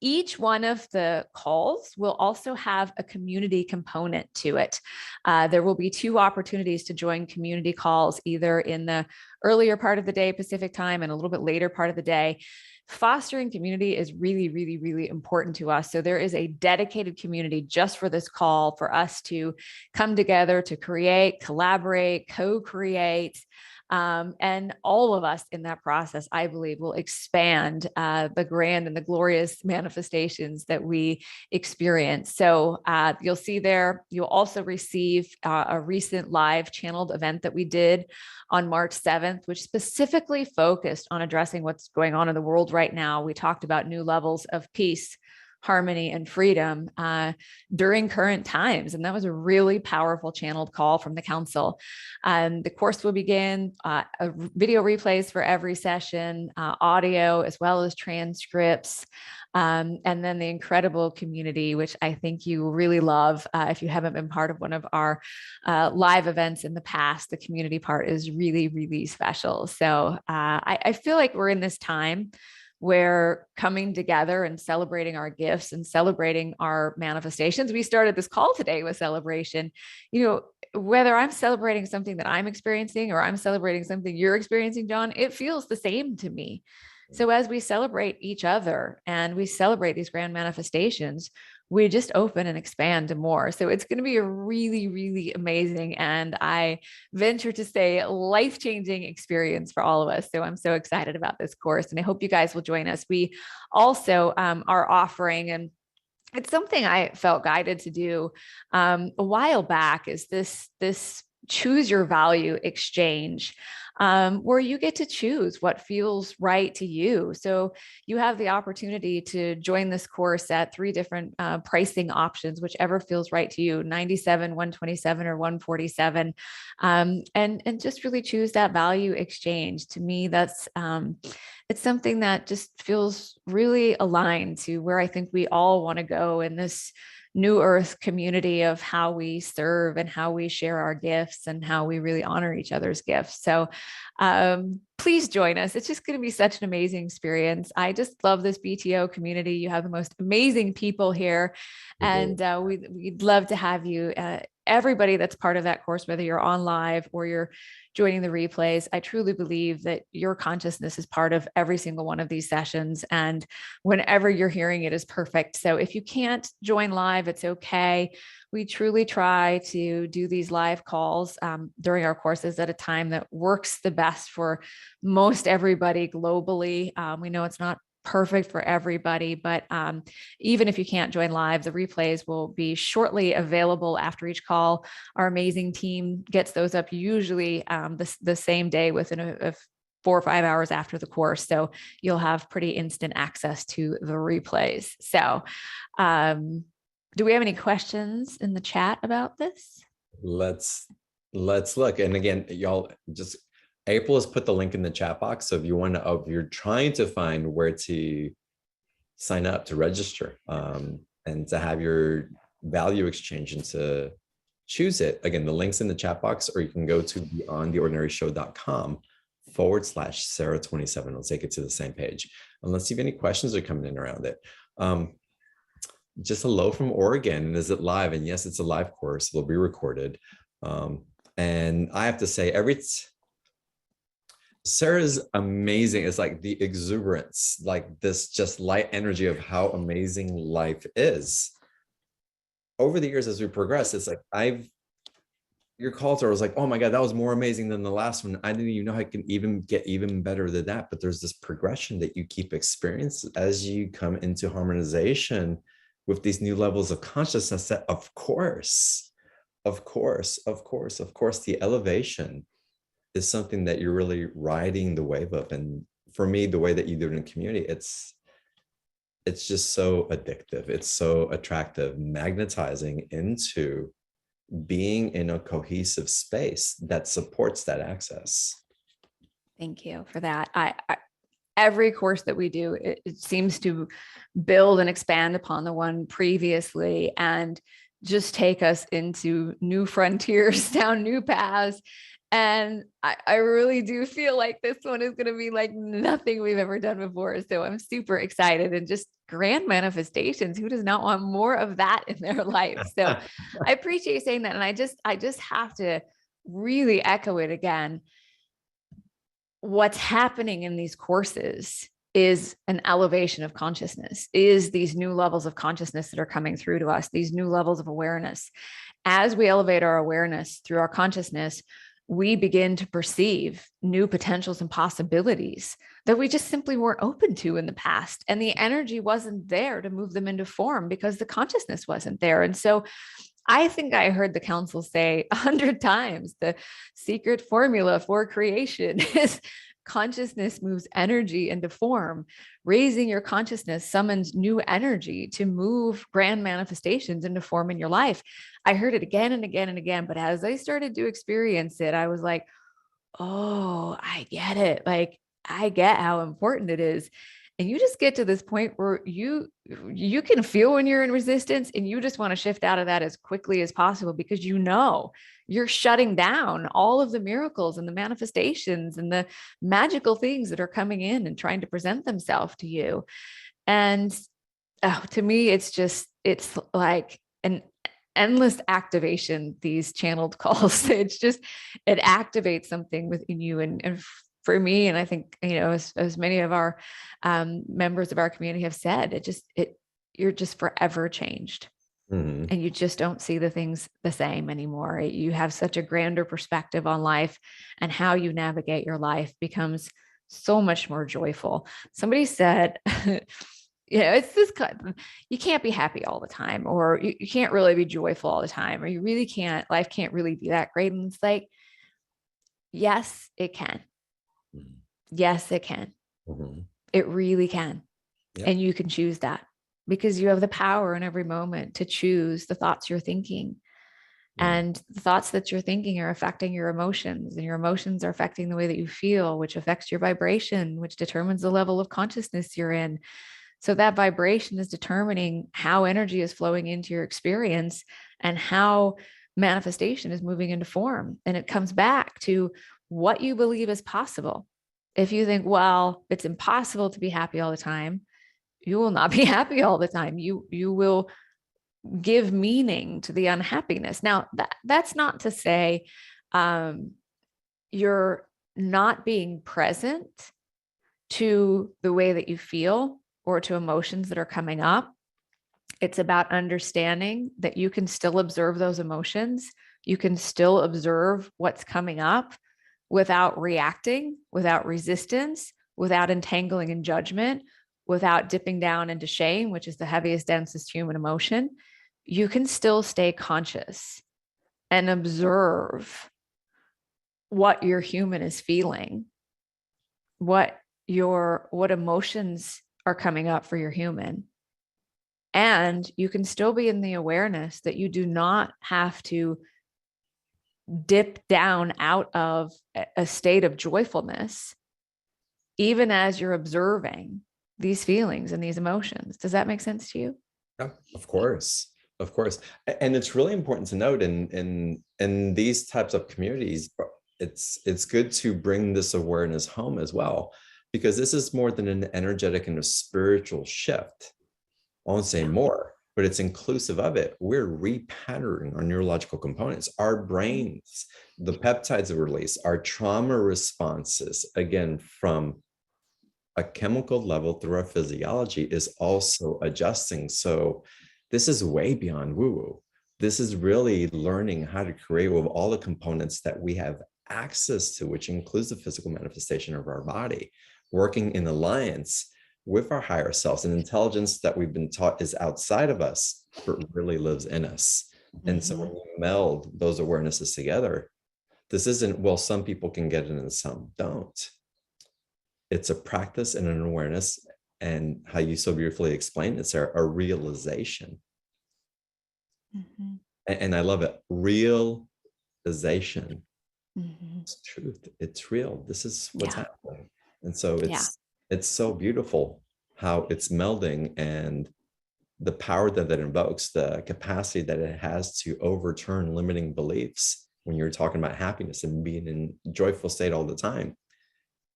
Speaker 2: Each one of the calls will also have a community component to it. There will be 2 opportunities to join community calls, either in the earlier part of the day, Pacific time, and a little bit later part of the day. Fostering community is really, really, really important to us. So there is a dedicated community just for this call for us to come together to create, collaborate, co-create. And all of us in that process, I believe, will expand the grand and the glorious manifestations that we experience. So you'll see there, you'll also receive a recent live channeled event that we did on March 7th, which specifically focused on addressing what's going on in the world right now. We talked about new levels of peace, harmony, and freedom during current times. And that was a really powerful channeled call from the council. The course will begin video replays for every session, audio, as well as transcripts. And then the incredible community, which I think you really love. If you haven't been part of one of our live events in the past, the community part is really, really special. So I feel like we're in this time where coming together and celebrating our gifts and celebrating our manifestations. We started this call today with celebration. Whether I'm celebrating something that I'm experiencing or I'm celebrating something you're experiencing, John, it feels the same to me. So as we celebrate each other and we celebrate these grand manifestations, we just open and expand to more. So it's going to be a really, really amazing, and I venture to say life-changing experience for all of us. So I'm so excited about this course, and I hope you guys will join us. We also are offering, and it's something I felt guided to do a while back, is this choose your value exchange, where you get to choose what feels right to you. So you have the opportunity to join this course at 3 different pricing options, whichever feels right to you, 97, 127, or 147. And just really choose that value exchange. To me, that's it's something that just feels really aligned to where I think we all want to go in this new earth community of how we serve and how we share our gifts and how we really honor each other's gifts. So please join us. It's just going to be such an amazing experience. I just love this BTO community. You have the most amazing people here, and we'd love to have you. Everybody that's part of that course, whether you're on live or you're joining the replays, I truly believe that your consciousness is part of every single one of these sessions. And whenever you're hearing it is perfect. So if you can't join live, it's okay. We truly try to do these live calls during our courses at a time that works the best for most everybody globally. We know it's not perfect for everybody, but even if you can't join live, the replays will be shortly available after each call. Our amazing team gets those up usually the same day, within a 4 or 5 hours after the course. So you'll have pretty instant access to the replays. So do we have any questions in the chat about this?
Speaker 1: Let's look. And again, y'all, just April has put the link in the chat box. So if you want to, if you're trying to find where to sign up to register and to have your value exchange and to choose it, again, the link's in the chat box, or you can go to beyondtheordinaryshow.com/Sara27. It'll take it to the same page. And let's see if any questions are coming in around it. Just hello from Oregon. And is it live? And yes, it's a live course. It'll be recorded. And I have to say, Sara's amazing. It's like the exuberance, like this just light energy of how amazing life is. Over the years, as we progress, it's like your calls are, I was like, oh my God, that was more amazing than the last one. I didn't even know I can even get even better than that. But there's this progression that you keep experiencing as you come into harmonization with these new levels of consciousness that of course, the elevation is something that you're really riding the wave of. And for me, the way that you do it in community, it's just so addictive. It's so attractive, magnetizing into being in a cohesive space that supports that access.
Speaker 2: Thank you for that. Every course that we do, it seems to build and expand upon the one previously and just take us into new frontiers, down new paths. And I really do feel like this one is going to be like nothing we've ever done before. So I'm super excited, and just grand manifestations. Who does not want more of that in their life? So I appreciate you saying that. And I just have to really echo it again. What's happening in these courses is an elevation of consciousness, is these new levels of consciousness that are coming through to us, these new levels of awareness. As we elevate our awareness through our consciousness, we begin to perceive new potentials and possibilities that we just simply weren't open to in the past. And the energy wasn't there to move them into form because the consciousness wasn't there. And so I think I heard the council say 100 times the secret formula for creation is consciousness moves energy into form. Raising your consciousness summons new energy to move grand manifestations into form in your life. I heard it again and again and again, but as I started to experience it, I was like, oh, I get it. Like, I get how important it is. And you just get to this point where you can feel when you're in resistance, and you just want to shift out of that as quickly as possible, because you know you're shutting down all of the miracles and the manifestations and the magical things that are coming in and trying to present themselves to you. And to me, it's like an endless activation, these channeled calls. It activates something within you. And for me, and I think, as many of our members of our community have said, you're just forever changed.
Speaker 1: Mm-hmm.
Speaker 2: And you just don't see the things the same anymore. You have such a grander perspective on life, and how you navigate your life becomes so much more joyful. Somebody said, it's this you can't be happy all the time, or you can't really be joyful all the time, or you really can't, life can't really be that great. And it's like, yes, it can.
Speaker 1: Mm-hmm.
Speaker 2: Yes, it can.
Speaker 1: Mm-hmm.
Speaker 2: It really can.
Speaker 1: Yep.
Speaker 2: And you can choose that, because you have the power in every moment to choose the thoughts you're thinking. And the thoughts that you're thinking are affecting your emotions, and your emotions are affecting the way that you feel, which affects your vibration, which determines the level of consciousness you're in. So that vibration is determining how energy is flowing into your experience and how manifestation is moving into form. And it comes back to what you believe is possible. If you think, well, it's impossible to be happy all the time, you will not be happy all the time. You will give meaning to the unhappiness. Now, that's not to say you're not being present to the way that you feel or to emotions that are coming up. It's about understanding that you can still observe those emotions. You can still observe what's coming up without reacting, without resistance, without entangling in judgment, without dipping down into shame, which is the heaviest, densest human emotion. You can still stay conscious and observe what your human is feeling, what emotions are coming up for your human. And you can still be in the awareness that you do not have to dip down out of a state of joyfulness, even as you're observing these feelings and these emotions. Does that make sense to you?
Speaker 1: Yeah, of course. Of course. And it's really important to note in these types of communities, it's good to bring this awareness home as well, because this is more than an energetic and a spiritual shift. I won't say more, but it's inclusive of it. We're repatterning our neurological components, our brains, the peptides that release, our trauma responses, again, from a chemical level through our physiology, is also adjusting. So this is way beyond woo-woo. This is really learning how to create with all the components that we have access to, which includes the physical manifestation of our body, working in alliance with our higher selves, and intelligence that we've been taught is outside of us, but really lives in us. And so when you meld those awarenesses together, this isn't, well, some people can get it and some don't. It's a practice and an awareness, and how you so beautifully explained it, Sarah, a realization. And I love it. Realization.
Speaker 2: Mhm.
Speaker 1: It's truth. It's real. This is what's
Speaker 2: Yeah.
Speaker 1: happening. And so
Speaker 2: Yeah.
Speaker 1: it's so beautiful how it's melding, and the power that invokes, the capacity that it has to overturn limiting beliefs when you're talking about happiness and being in a joyful state all the time.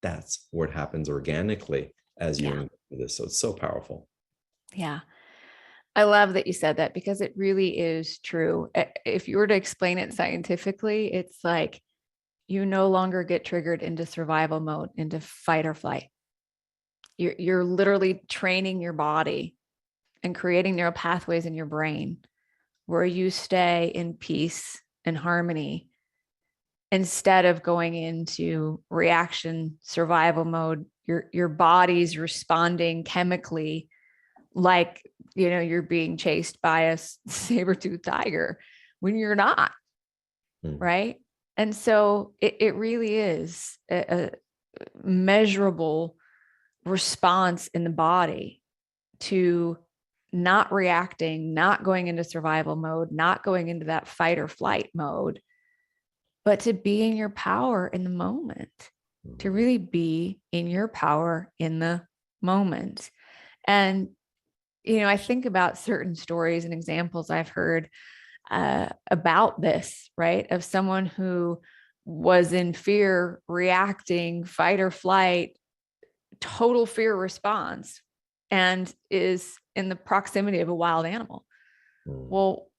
Speaker 1: That's what happens organically as you
Speaker 2: Yeah.
Speaker 1: engage with this. So it's so powerful.
Speaker 2: Yeah. I love that you said that because it really is true. If you were to explain it scientifically, it's like you no longer get triggered into survival mode, into fight or flight. You're literally training your body and creating neural pathways in your brain where you stay in peace and harmony instead of going into reaction survival mode. Your body's responding chemically like, you're being chased by a saber-toothed tiger when you're not,
Speaker 1: Mm.
Speaker 2: right? And so it really is a measurable response in the body to not reacting, not going into survival mode, not going into that fight or flight mode, but to be in your power in the moment, to
Speaker 1: Mhm.
Speaker 2: really be in your power in the moment. And, I think about certain stories and examples I've heard about this, right? Of someone who was in fear, reacting, fight or flight, total fear response, and is in the proximity of a wild animal.
Speaker 1: Mm.
Speaker 2: Well,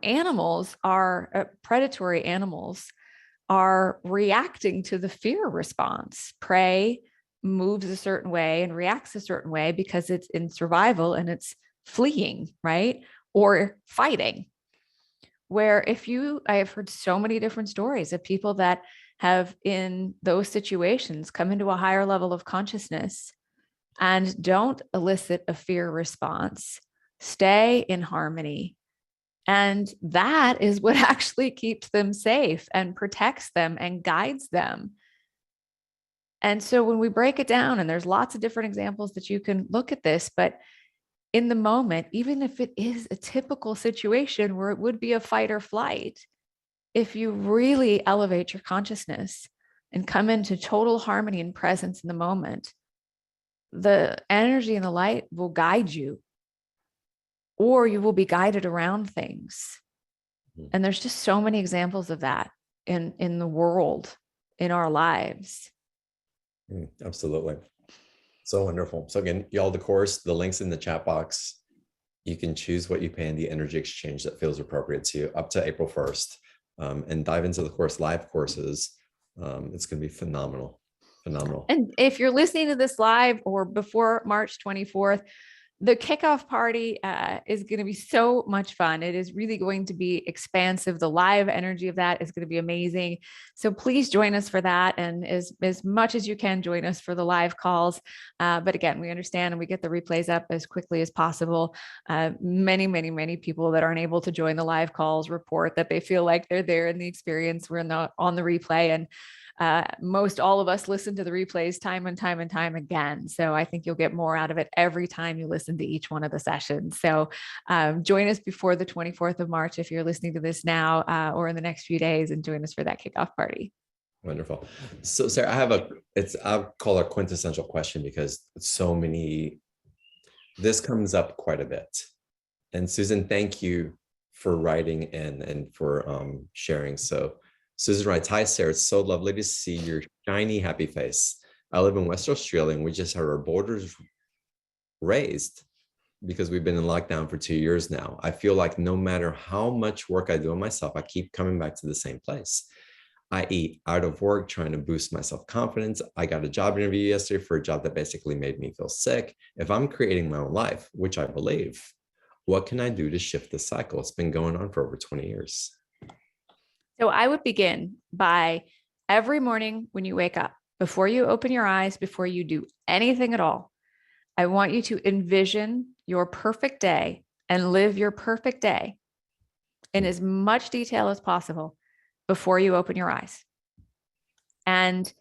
Speaker 2: animals are predatory animals are reacting to the fear response. Prey moves a certain way and reacts a certain way because it's in survival and it's fleeing, right? Or fighting. Where I have heard so many different stories of people that have in those situations come into a higher level of consciousness and don't elicit a fear response, stay in harmony. And that is what actually keeps them safe and protects them and guides them. And so when we break it down, and there's lots of different examples that you can look at this, but in the moment, even if it is a typical situation where it would be a fight or flight, if you really elevate your consciousness and come into total harmony and presence in the moment, the energy and the light will guide you, or you will be guided around things.
Speaker 1: Mm.
Speaker 2: And there's just so many examples of that in the world, in our lives.
Speaker 1: Mm. Absolutely. So wonderful. So again, y'all, the course, the links in the chat box. You can choose what you pay in the energy exchange that feels appropriate to you up to April 1st, and dive into the course live courses. It's going to be phenomenal. Phenomenal.
Speaker 2: And if you're listening to this live or before March 24th, the kickoff party is going to be so much fun. It is really going to be expansive. The live energy of that is going to be amazing. So please join us for that. And as much as you can, join us for the live calls. But again, we understand and we get the replays up as quickly as possible. Many people that aren't able to join the live calls report that they feel like they're there in the experience. We're on the replay, and most all of us listen to the replays time and time and time again. So I think you'll get more out of it every time you listen to each one of the sessions. So join us before the 24th of March if you're listening to this now or in the next few days, and join us for that kickoff party.
Speaker 1: Wonderful. So Sarah, I'll call it a quintessential question because so many, this comes up quite a bit. And Susan, thank you for writing in and for sharing. So Susan writes, hi, Sarah. It's so lovely to see your shiny, happy face. I live in West Australia and we just had our borders raised because we've been in lockdown for 2 years now. I feel like no matter how much work I do on myself, I keep coming back to the same place. I eat out of work trying to boost my self-confidence. I got a job interview yesterday for a job that basically made me feel sick. If I'm creating my own life, which I believe, what can I do to shift this cycle? It's been going on for over 20 years.
Speaker 2: So I would begin by every morning when you wake up, before you open your eyes, before you do anything at all, I want you to envision your perfect day and live your perfect day in as much detail as possible before you open your eyes. And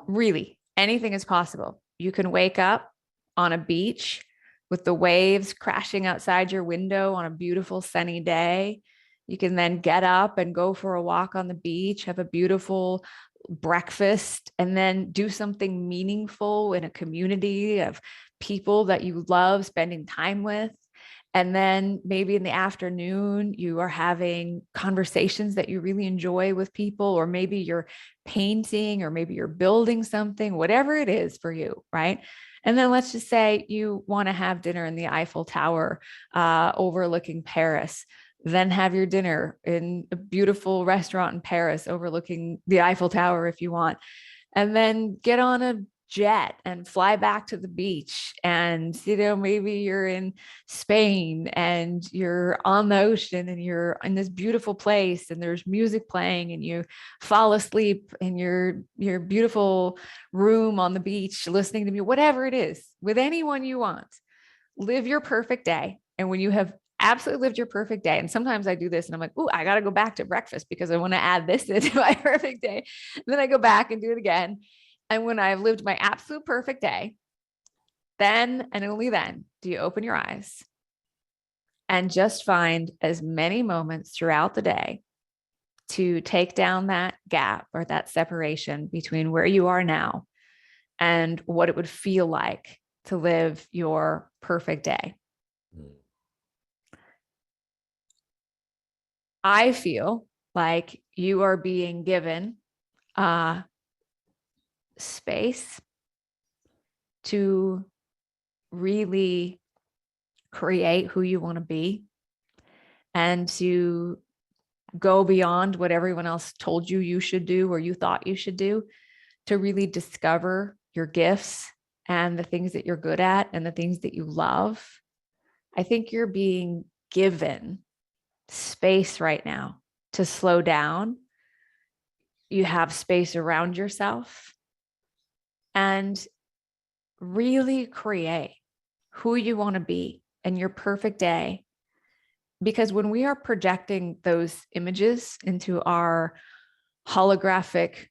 Speaker 2: really, anything is possible. You can wake up on a beach with the waves crashing outside your window on a beautiful sunny day. You can then get up and go for a walk on the beach, have a beautiful breakfast, and then do something meaningful in a community of people that you love spending time with. And then maybe in the afternoon, you are having conversations that you really enjoy with people, or maybe you're painting, or maybe you're building something, whatever it is for you, right? And then let's just say you want to have dinner in the Eiffel Tower, overlooking Paris. Then have your dinner in a beautiful restaurant in Paris overlooking the Eiffel Tower if you want. And then get on a jet and fly back to the beach. And, maybe you're in Spain and you're on the ocean and you're in this beautiful place and there's music playing, and you fall asleep in your beautiful room on the beach listening to me, whatever it is, with anyone you want. Live your perfect day. And when you have absolutely lived your perfect day, and sometimes I do this and I'm like, oh, I got to go back to breakfast because I want to add this into my perfect day. And then I go back and do it again. And when I've lived my absolute perfect day, then and only then do you open your eyes and just find as many moments throughout the day to take down that gap or that separation between where you are now and what it would feel like to live your perfect day. I feel like you are being given space to really create who you want to be, and to go beyond what everyone else told you you should do or you thought you should do, to really discover your gifts and the things that you're good at and the things that you love. I think you're being given space right now to slow down. You have space around yourself and really create who you want to be in your perfect day. Because when we are projecting those images into our holographic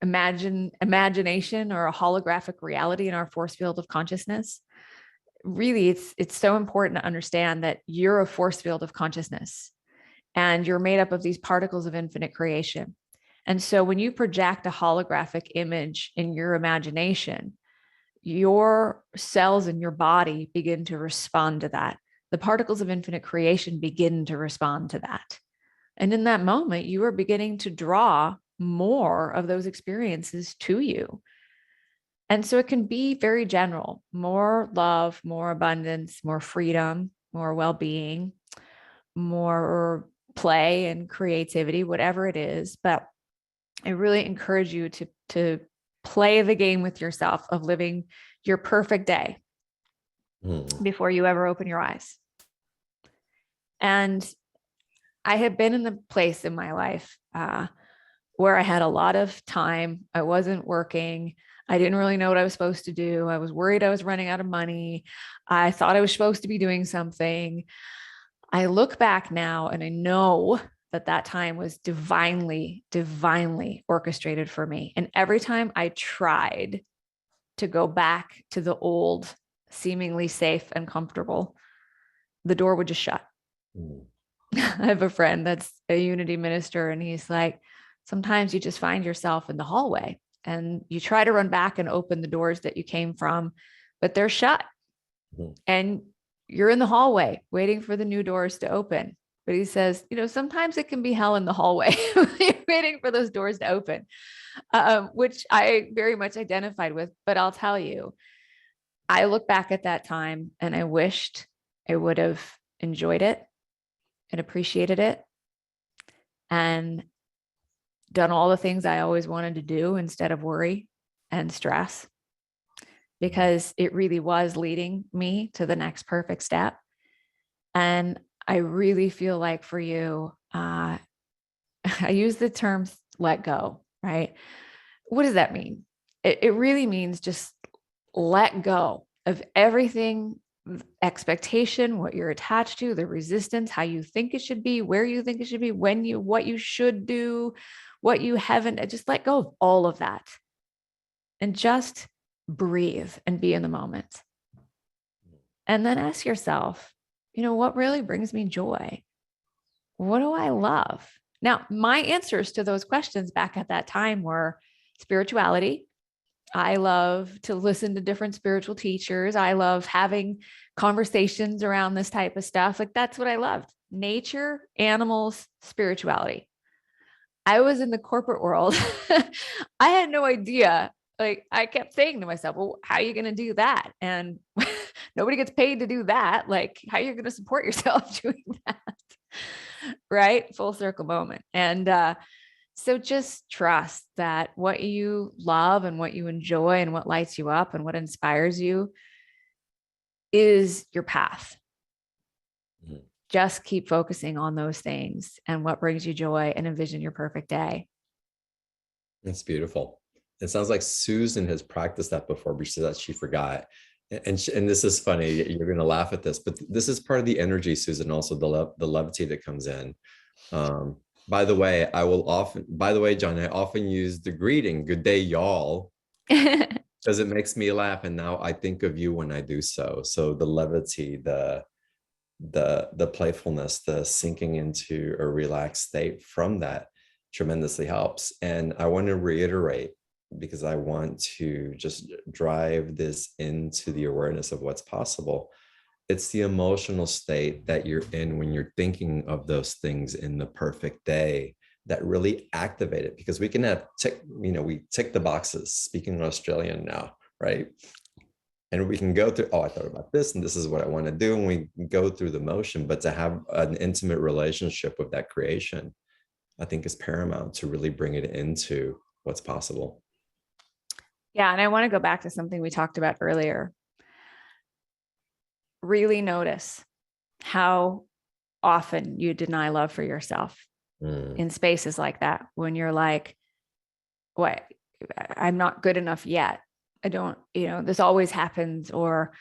Speaker 2: imagination, or a holographic reality in our force field of consciousness, really it's so important to understand that you're a force field of consciousness and you're made up of these particles of infinite creation. And so when you project a holographic image in your imagination, your cells in your body begin to respond to that. The particles of infinite creation begin to respond to that. And in that moment, you are beginning to draw more of those experiences to you. And so it can be very general: more love, more abundance, more freedom, more well-being, more play and creativity, whatever it is. But I really encourage you to play the game with yourself of living your perfect day before you ever open your eyes. And I had been in the place in my life where I had a lot of time. I wasn't working. I didn't really know what I was supposed to do. I was worried I was running out of money. I thought I was supposed to be doing something. I look back now and I know that time was divinely orchestrated for me. And every time I tried to go back to the old, seemingly safe and comfortable, the door would just shut. I have a friend that's a Unity minister, and he's like, sometimes you just find yourself in the hallway and you try to run back and open the doors that you came from, but they're shut. And you're in the hallway waiting for the new doors to open. But he says, sometimes it can be hell in the hallway waiting for those doors to open, which I very much identified with. But I'll tell you, I look back at that time and I wished I would have enjoyed it and appreciated it and done all the things I always wanted to do instead of worry and stress, because it really was leading me to the next perfect step. And I really feel like for you, I use the term let go, right? What does that mean? It really means just let go of everything, expectation, what you're attached to, the resistance, how you think it should be, where you think it should be, what you should do, what you haven't. Just let go of all of that and just breathe and be in the moment. And then ask yourself, what really brings me joy? What do I love? Now, my answers to those questions back at that time were, spirituality. I love to listen to different spiritual teachers. I love having conversations around this type of stuff. Like that's what I loved. Nature, animals, spirituality. I was in the corporate world. I had no idea. Like I kept saying to myself, well, how are you going to do that? And nobody gets paid to do that. Like how are you going to support yourself doing that? Right? Full circle moment. And so just trust that what you love and what you enjoy and what lights you up and what inspires you is your path. Mm-hmm. Just keep focusing on those things and what brings you joy and envision your perfect day.
Speaker 1: That's beautiful. It sounds like Susan has practiced that before, but she said that she forgot. And this is funny. You're going to laugh at this, but this is part of the energy, Susan, also the levity that comes in. By the way, John, I often use the greeting, good day, y'all, because it makes me laugh. And now I think of you when I do so. So the levity, the playfulness, the sinking into a relaxed state from that tremendously helps. And I want to reiterate, because I want to just drive this into the awareness of what's possible. It's the emotional state that you're in when you're thinking of those things in the perfect day that really activate it, because we can have we tick the boxes, speaking Australian now, right? And we can go through, oh, I thought about this and this is what I want to do. And we go through the motion, but to have an intimate relationship with that creation, I think is paramount to really bring it into what's possible.
Speaker 2: Yeah. And I want to go back to something we talked about earlier. Really notice how often you deny love for yourself in spaces like that, when you're like, what, I'm not good enough yet. I don't, this always happens, or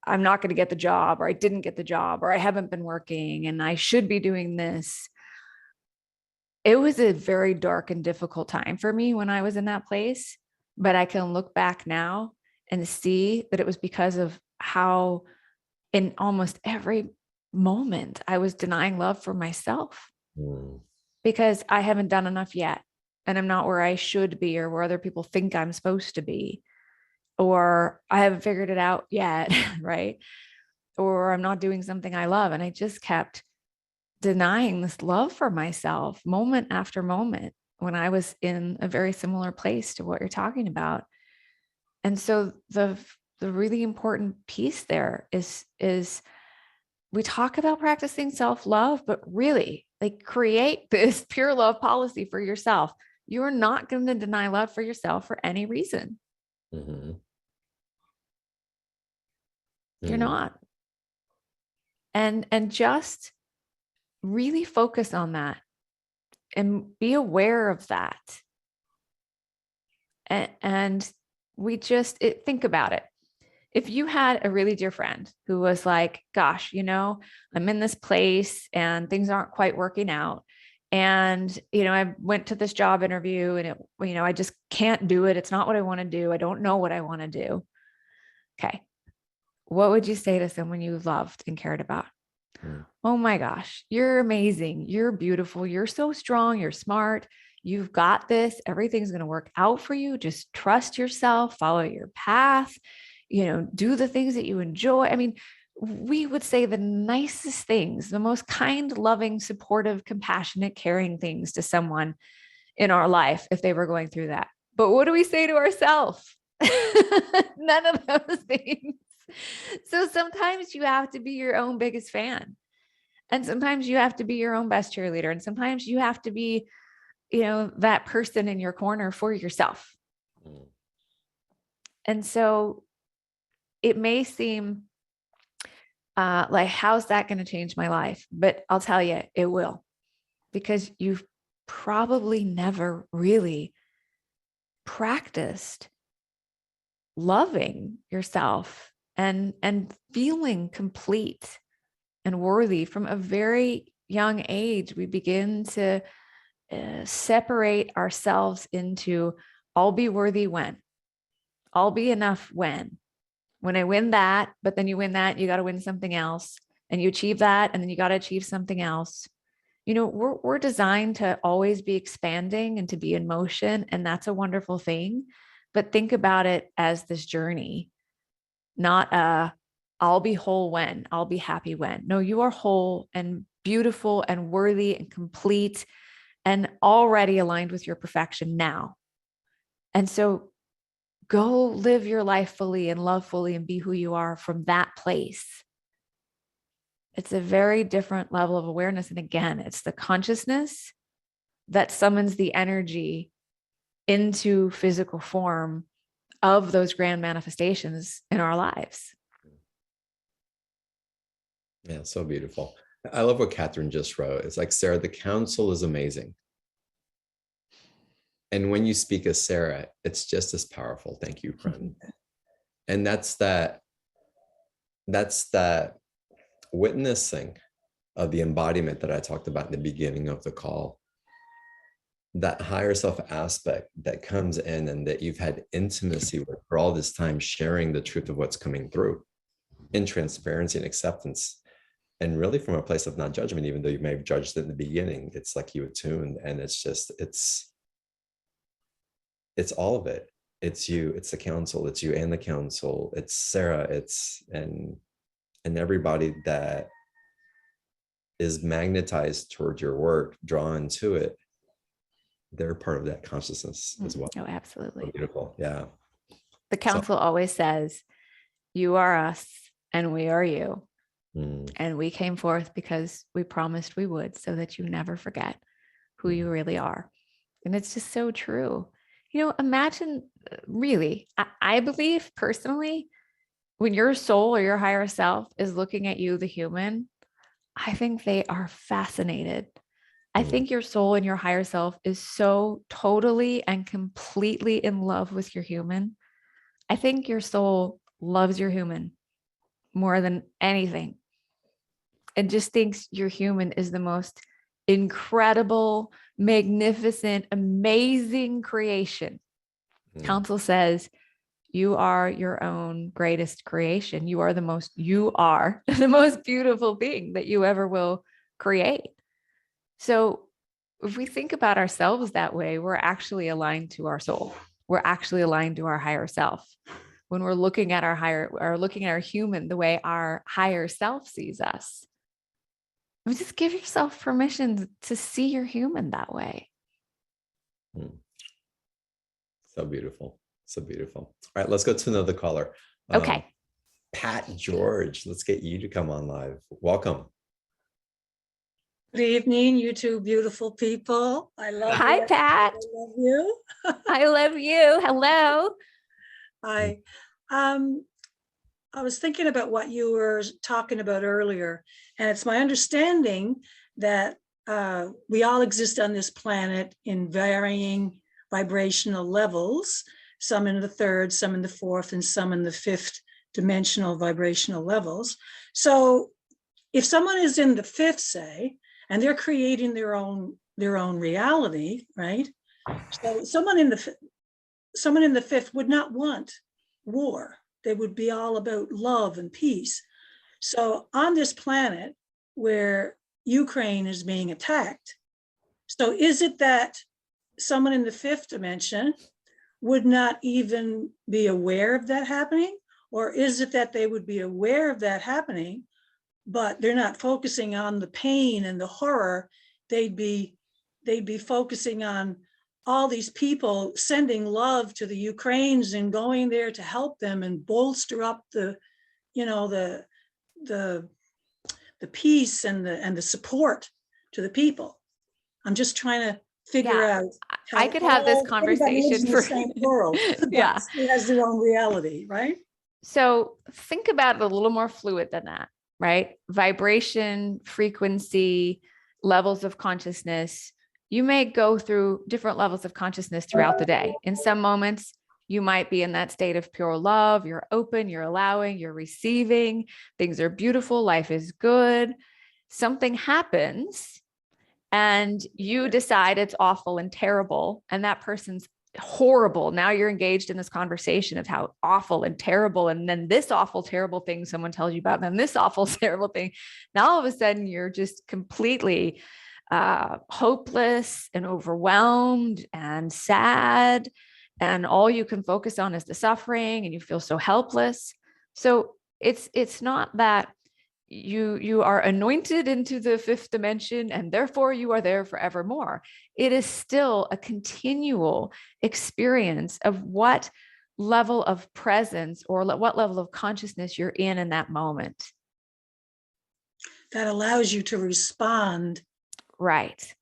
Speaker 2: I'm not going to get the job, or I didn't get the job, or I haven't been working and I should be doing this. It was a very dark and difficult time for me when I was in that place, but I can look back now and see that it was because of how in almost every moment I was denying love for myself because I haven't done enough yet. And I'm not where I should be, or where other people think I'm supposed to be, or I haven't figured it out yet. Right. Or I'm not doing something I love. And I just kept denying this love for myself moment after moment when I was in a very similar place to what you're talking about. And so the really important piece there is we talk about practicing self-love, but really like create this pure love policy for yourself. You're not going to deny love for yourself for any reason. Mm-hmm. You're not. And just really focus on that and be aware of that. And we just think about it. If you had a really dear friend who was like, gosh, I'm in this place and things aren't quite working out. And, I went to this job interview and I just can't do it. It's not what I want to do. I don't know what I want to do. Okay. What would you say to someone you loved and cared about? Oh my gosh, you're amazing. You're beautiful. You're so strong. You're smart. You've got this. Everything's going to work out for you. Just trust yourself, follow your path, do the things that you enjoy. I mean, we would say the nicest things, the most kind, loving, supportive, compassionate, caring things to someone in our life if they were going through that. But what do we say to ourselves? None of those things. So sometimes you have to be your own biggest fan. And sometimes you have to be your own best cheerleader. And sometimes you have to be, that person in your corner for yourself. And so it may seem like, how's that going to change my life? But I'll tell you, it will, because you've probably never really practiced loving yourself and feeling complete and worthy. From a very young age, we begin to separate ourselves into, I'll be worthy when, I'll be enough when I win that, but then you win that, you got to win something else, and you achieve that, and then you got to achieve something else. we're designed to always be expanding and to be in motion, and that's a wonderful thing. But think about it as this journey, not I'll be whole when, I'll be happy when. No, you are whole and beautiful and worthy and complete and already aligned with your perfection now. And so go live your life fully and love fully and be who you are from that place. It's a very different level of awareness. And again, it's the consciousness that summons the energy into physical form of those grand manifestations in our lives.
Speaker 1: Yeah, so beautiful. I love what Catherine just wrote. It's like, Sara, the counsel is amazing. And when you speak as Sara, it's just as powerful. Thank you, friend. And that's that witnessing of the embodiment that I talked about in the beginning of the call. That higher self aspect that comes in and that you've had intimacy with for all this time, sharing the truth of what's coming through in transparency and acceptance. And really from a place of non-judgment, even though you may have judged it in the beginning, it's like you attuned, and it's all of it. It's you, it's the council, it's you and the council, it's Sara, and everybody that is magnetized toward your work, drawn to it. They're part of that consciousness as well.
Speaker 2: Oh, absolutely.
Speaker 1: So beautiful. Yeah.
Speaker 2: The council always says, you are us and we are you. And we came forth because we promised we would, so that you never forget who you really are. And it's just so true. Imagine, really, I believe personally, when your soul or your higher self is looking at you, the human, I think they are fascinated. I think your soul and your higher self is so totally and completely in love with your human. I think your soul loves your human more than anything, and just thinks your human is the most incredible, magnificent, amazing creation. Council says, you are your own greatest creation. You are the most beautiful being that you ever will create. So if we think about ourselves that way, we're actually aligned to our soul. We're actually aligned to our higher self. When we're looking at our human the way our higher self sees us, just give yourself permission to see your human that way.
Speaker 1: So beautiful. So beautiful. All right, let's go to another caller.
Speaker 2: Okay.
Speaker 1: Pat George, let's get you to come on live. Welcome.
Speaker 3: Good evening, you two beautiful people. I love you.
Speaker 2: Hi, Pat.
Speaker 3: I love you.
Speaker 2: I love you. Hello.
Speaker 3: I was thinking about what you were talking about earlier, and it's my understanding that we all exist on this planet in varying vibrational levels, some in the third, some in the fourth, and some in the fifth dimensional vibrational levels. So if someone is in the fifth, say, and they're creating their own reality, right? So someone in the fifth would not want war. They would be all about love and peace. So on this planet where Ukraine is being attacked, so is it that someone in the fifth dimension would not even be aware of that happening? Or is it that they would be aware of that happening, but they're not focusing on the pain and the horror? They'd be focusing on all these people sending love to the Ukrainians and going there to help them and bolster up the peace and the support to the people. I'm just trying to figure out how
Speaker 2: I could have this conversation
Speaker 3: for the same world.
Speaker 2: Yeah,
Speaker 3: it has their own reality, right?
Speaker 2: So think about it a little more fluid than that, right? Vibration, frequency, levels of consciousness. You may go through different levels of consciousness throughout the day. In some moments, you might be in that state of pure love. You're open, you're allowing, you're receiving. Things are beautiful. Life is good. Something happens and you decide it's awful and terrible, and that person's horrible. Now you're engaged in this conversation of how awful and terrible, and then this awful, terrible thing someone tells you about, and then this awful, terrible thing. Now all of a sudden you're just completely hopeless and overwhelmed and sad, and all you can focus on is the suffering, and you feel so helpless. So it's not that you are anointed into the fifth dimension and therefore you are there forevermore. It is still a continual experience of what level of presence or what level of consciousness you're in that moment.
Speaker 3: That allows you to respond.
Speaker 2: Right.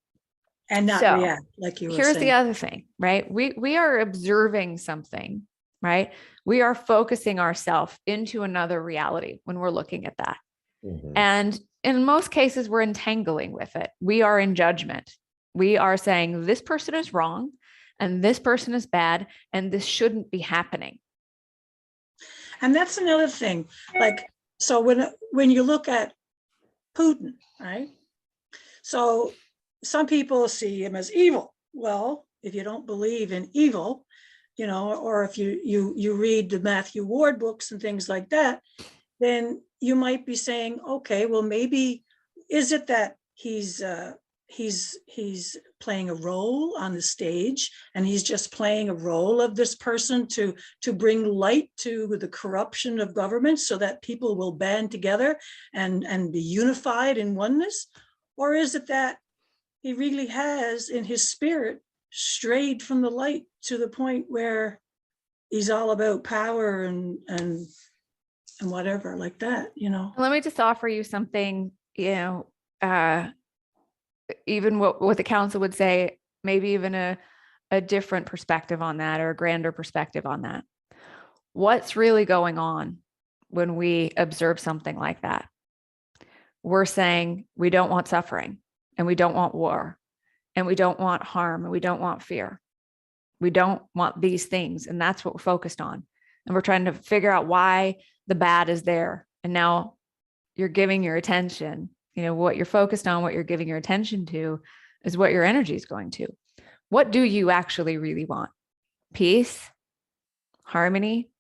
Speaker 3: And not react, like you were saying.
Speaker 2: Here's the other thing, right? We are observing something, right? We are focusing ourselves into another reality when we're looking at that. Mm-hmm. And in most cases, we're entangling with it. We are in judgment. We are saying this person is wrong and this person is bad and this shouldn't be happening.
Speaker 3: And that's another thing. Like, so when you look at Putin, right? So some people see him as evil. Well, if you don't believe in evil, you know, or if you read the Matthew Ward books and things like that, then you might be saying, okay, well, maybe is it that he's playing a role on the stage, and he's just playing a role of this person to bring light to the corruption of government so that people will band together and be unified in oneness? Or is it that he really has in his spirit strayed from the light to the point where he's all about power and whatever like that, you know?
Speaker 2: Let me just offer you something, you know, even what the council would say, maybe even a different perspective on that, or a grander perspective on that. What's really going on when we observe something like that? We're saying we don't want suffering, and we don't want war, and we don't want harm, and we don't want fear. We don't want these things. And that's what we're focused on. And we're trying to figure out why the bad is there. And now you're giving your attention, you know, what you're focused on, what you're giving your attention to is what your energy is going to. What do you actually really want? Peace, harmony,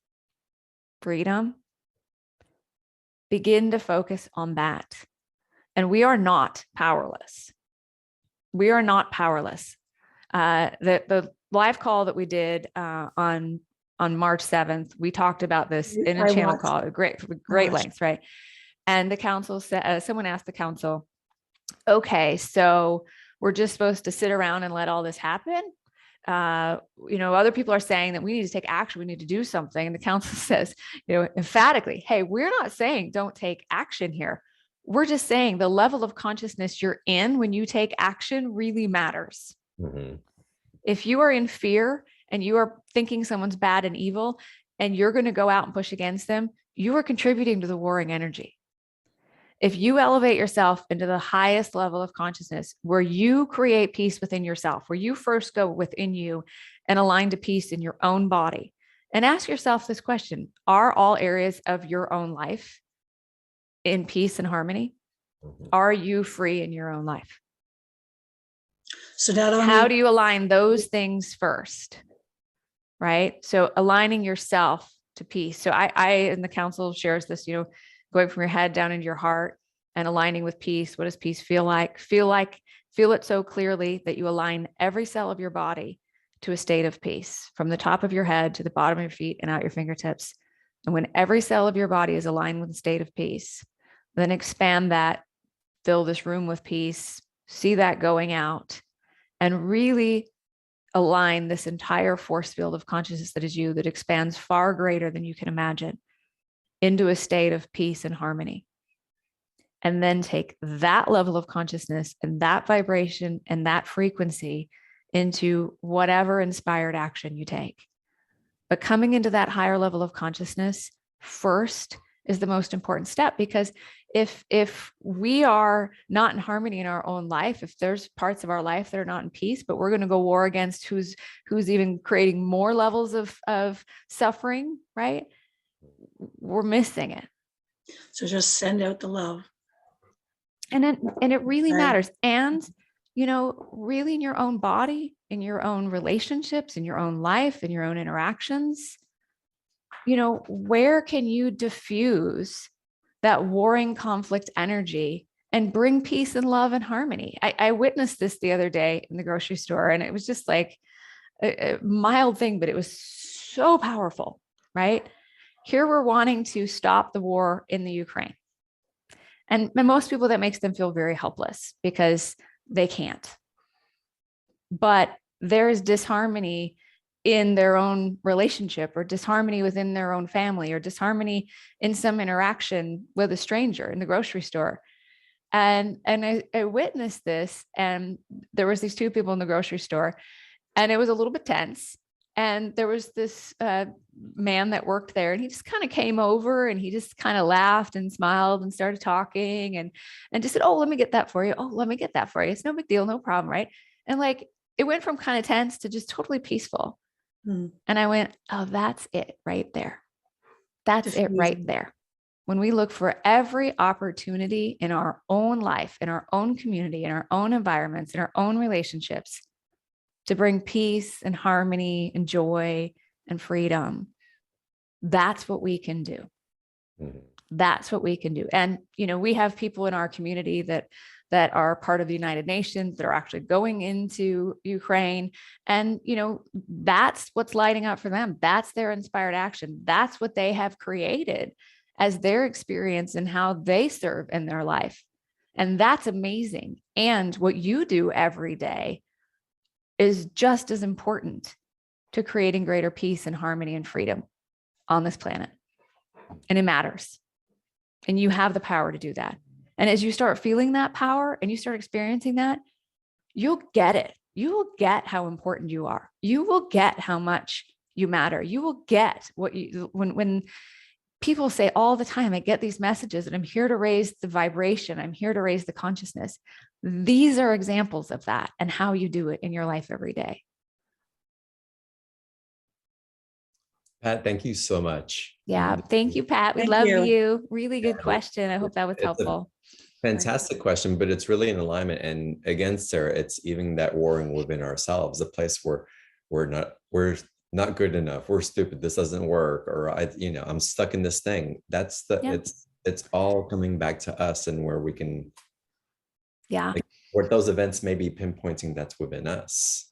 Speaker 2: freedom. Begin to focus on that. And we are not powerless. We are not powerless. The live call that we did on March 7th, we talked about this in a channel call, great lengths, right? And the council said, someone asked the council, okay, so we're just supposed to sit around and let all this happen? You know, other people are saying that we need to take action, we need to do something. And the council says, you know, emphatically, hey, we're not saying don't take action here. We're just saying the level of consciousness you're in when you take action really matters. Mm-hmm. If you are in fear and you are thinking someone's bad and evil, and you're going to go out and push against them, you are contributing to the warring energy. If you elevate yourself into the highest level of consciousness, where you create peace within yourself, where you first go within you and align to peace in your own body, and ask yourself this question: are all areas of your own life in peace and harmony? Are you free in your own life? So not only, how do you align those things first? Right? So aligning yourself to peace. So I and the council shares this, you know, going from your head down into your heart and aligning with peace. What does peace feel like? Feel it so clearly that you align every cell of your body to a state of peace, from the top of your head to the bottom of your feet and out your fingertips. And when every cell of your body is aligned with a state of peace, then expand that, fill this room with peace, see that going out, and really align this entire force field of consciousness that is you, that expands far greater than you can imagine, into a state of peace and harmony. And then take that level of consciousness and that vibration and that frequency into whatever inspired action you take. But coming into that higher level of consciousness first is the most important step, because if we are not in harmony in our own life, if there's parts of our life that are not in peace, but we're going to go war against who's even creating more levels of suffering, right? We're missing it.
Speaker 3: So just send out the love.
Speaker 2: And it really matters. And, you know, really in your own body, in your own relationships, in your own life, in your own interactions, you know, where can you diffuse that warring conflict energy and bring peace and love and harmony. I witnessed this the other day in the grocery store, and it was just like a mild thing, but it was so powerful, right? Here we're wanting to stop the war in the Ukraine. And most people, that makes them feel very helpless because they can't. But there is disharmony in their own relationship, or disharmony within their own family, or disharmony in some interaction with a stranger in the grocery store. And I witnessed this, and there was these two people in the grocery store, and it was a little bit tense. And there was this man that worked there, and he just kind of came over, and he just kind of laughed and smiled and started talking, and just said, "Oh, let me get that for you. Oh, let me get that for you. It's no big deal, no problem, right?" And like, it went from kind of tense to just totally peaceful. And I went, "Oh, that's it right there. That's it right there." When we look for every opportunity in our own life, in our own community, in our own environments, in our own relationships, to bring peace and harmony and joy and freedom, that's what we can do. That's what we can do. And, you know, we have people in our community that are part of the United Nations that are actually going into Ukraine. And, you know, that's what's lighting up for them. That's their inspired action. That's what they have created as their experience and how they serve in their life. And that's amazing. And what you do every day is just as important to creating greater peace and harmony and freedom on this planet. And it matters. And you have the power to do that. And as you start feeling that power and you start experiencing that, you'll get it. You will get how important you are. You will get how much you matter. You will get what you, when people say all the time, I get these messages and I'm here to raise the vibration. I'm here to raise the consciousness. These are examples of that and how you do it in your life every day.
Speaker 1: Pat, thank you so much.
Speaker 2: Yeah. Thank you, Pat. We
Speaker 3: Thank
Speaker 2: love
Speaker 3: you.
Speaker 2: you. Really good question. I hope that was helpful.
Speaker 1: Fantastic question, but it's really in alignment. And again, Sarah, it's even that warring within ourselves, a place where we're not good enough, we're stupid, this doesn't work, or I'm stuck in this thing. That's it's all coming back to us, and where we can, like, where those events may be pinpointing that's within us.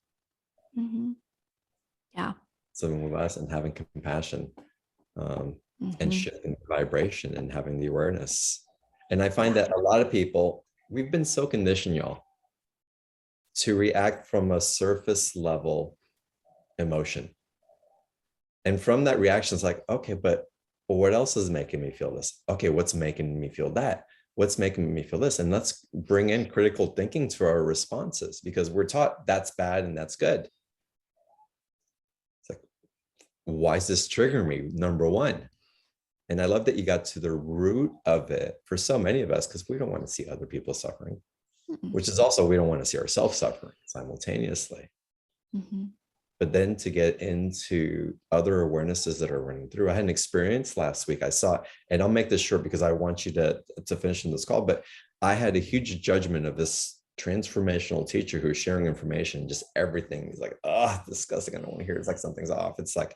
Speaker 1: Something with us, and having compassion, and shifting the vibration and having the awareness. And I find that a lot of people, we've been so conditioned, y'all, to react from a surface level emotion. And from that reaction, it's like, okay, but what else is making me feel this? Okay, what's making me feel that? What's making me feel this? And let's bring in critical thinking to our responses, because we're taught that's bad and that's good. It's like, why is this triggering me? Number one. And I love that you got to the root of it for so many of us, because we don't want to see other people suffering, which is also, we don't want to see ourselves suffering simultaneously. But then to get into other awarenesses that are running through. I had an experience last week. I saw, and I'll make this short because I want you to finish in this call, but I had a huge judgment of this transformational teacher who was sharing information, just everything. He's like, oh, disgusting. I don't want to hear it. It's like something's off. It's like,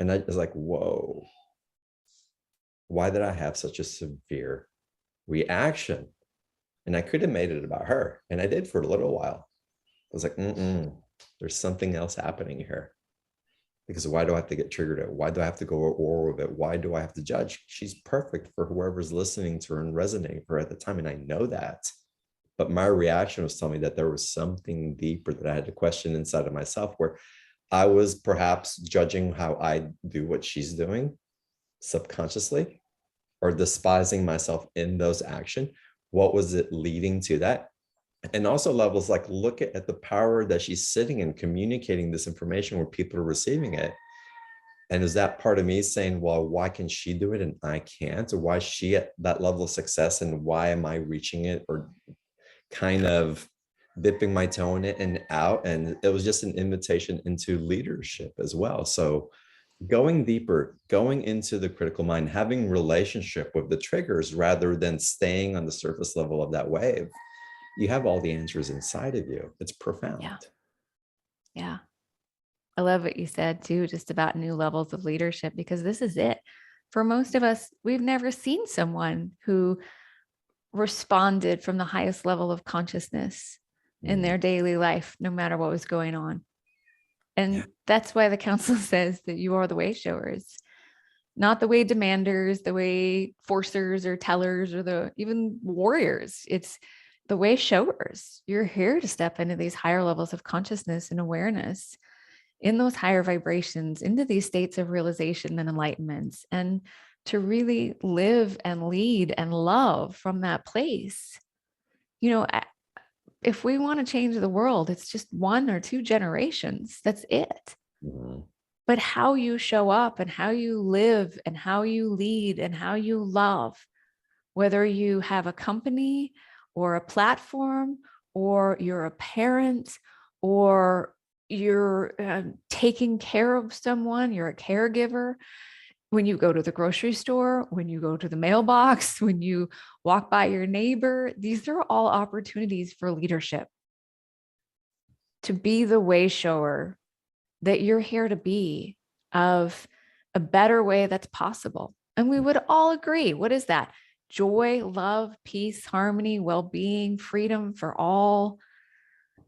Speaker 1: and I was like, whoa. Why did I have such a severe reaction? And I could have made it about her. And I did for a little while. I was like, there's something else happening here. Because why do I have to get triggered at? Why do I have to go to war with it? Why do I have to judge? She's perfect for whoever's listening to her and resonating for her at the time. And I know that. But my reaction was telling me that there was something deeper that I had to question inside of myself, where I was perhaps judging how I do what she's doing subconsciously, or despising myself in those actions. What was it leading to that? And also levels like, look at the power that she's sitting in, communicating this information where people are receiving it. And is that part of me saying, well, why can she do it and I can't? Or why is she at that level of success and why am I reaching it, or kind of dipping my toe in it and out? And it was just an invitation into leadership as well. So going deeper, going into the critical mind, having relationship with the triggers rather than staying on the surface level of that wave. You have all the answers inside of you. It's profound.
Speaker 2: Yeah. I love what you said too, just about new levels of leadership, because this is it. For most of us, we've never seen someone who responded from the highest level of consciousness in their daily life, no matter what was going on. And that's why the council says that you are the way showers, not the way demanders, the way forcers or tellers or the even warriors. It's the way showers. You're here to step into these higher levels of consciousness and awareness, in those higher vibrations, into these states of realization and enlightenment, and to really live and lead and love from that place. You know, if we want to change the world, it's just 1 or 2 generations. That's it. But how you show up and how you live and how you lead and how you love, whether you have a company or a platform, or you're a parent, or you're taking care of someone, you're a caregiver, when you go to the grocery store, when you go to the mailbox, when you walk by your neighbor, these are all opportunities for leadership. To be the way shower that you're here to be, of a better way that's possible. And we would all agree. What is that? Joy, love, peace, harmony, well-being, freedom for all.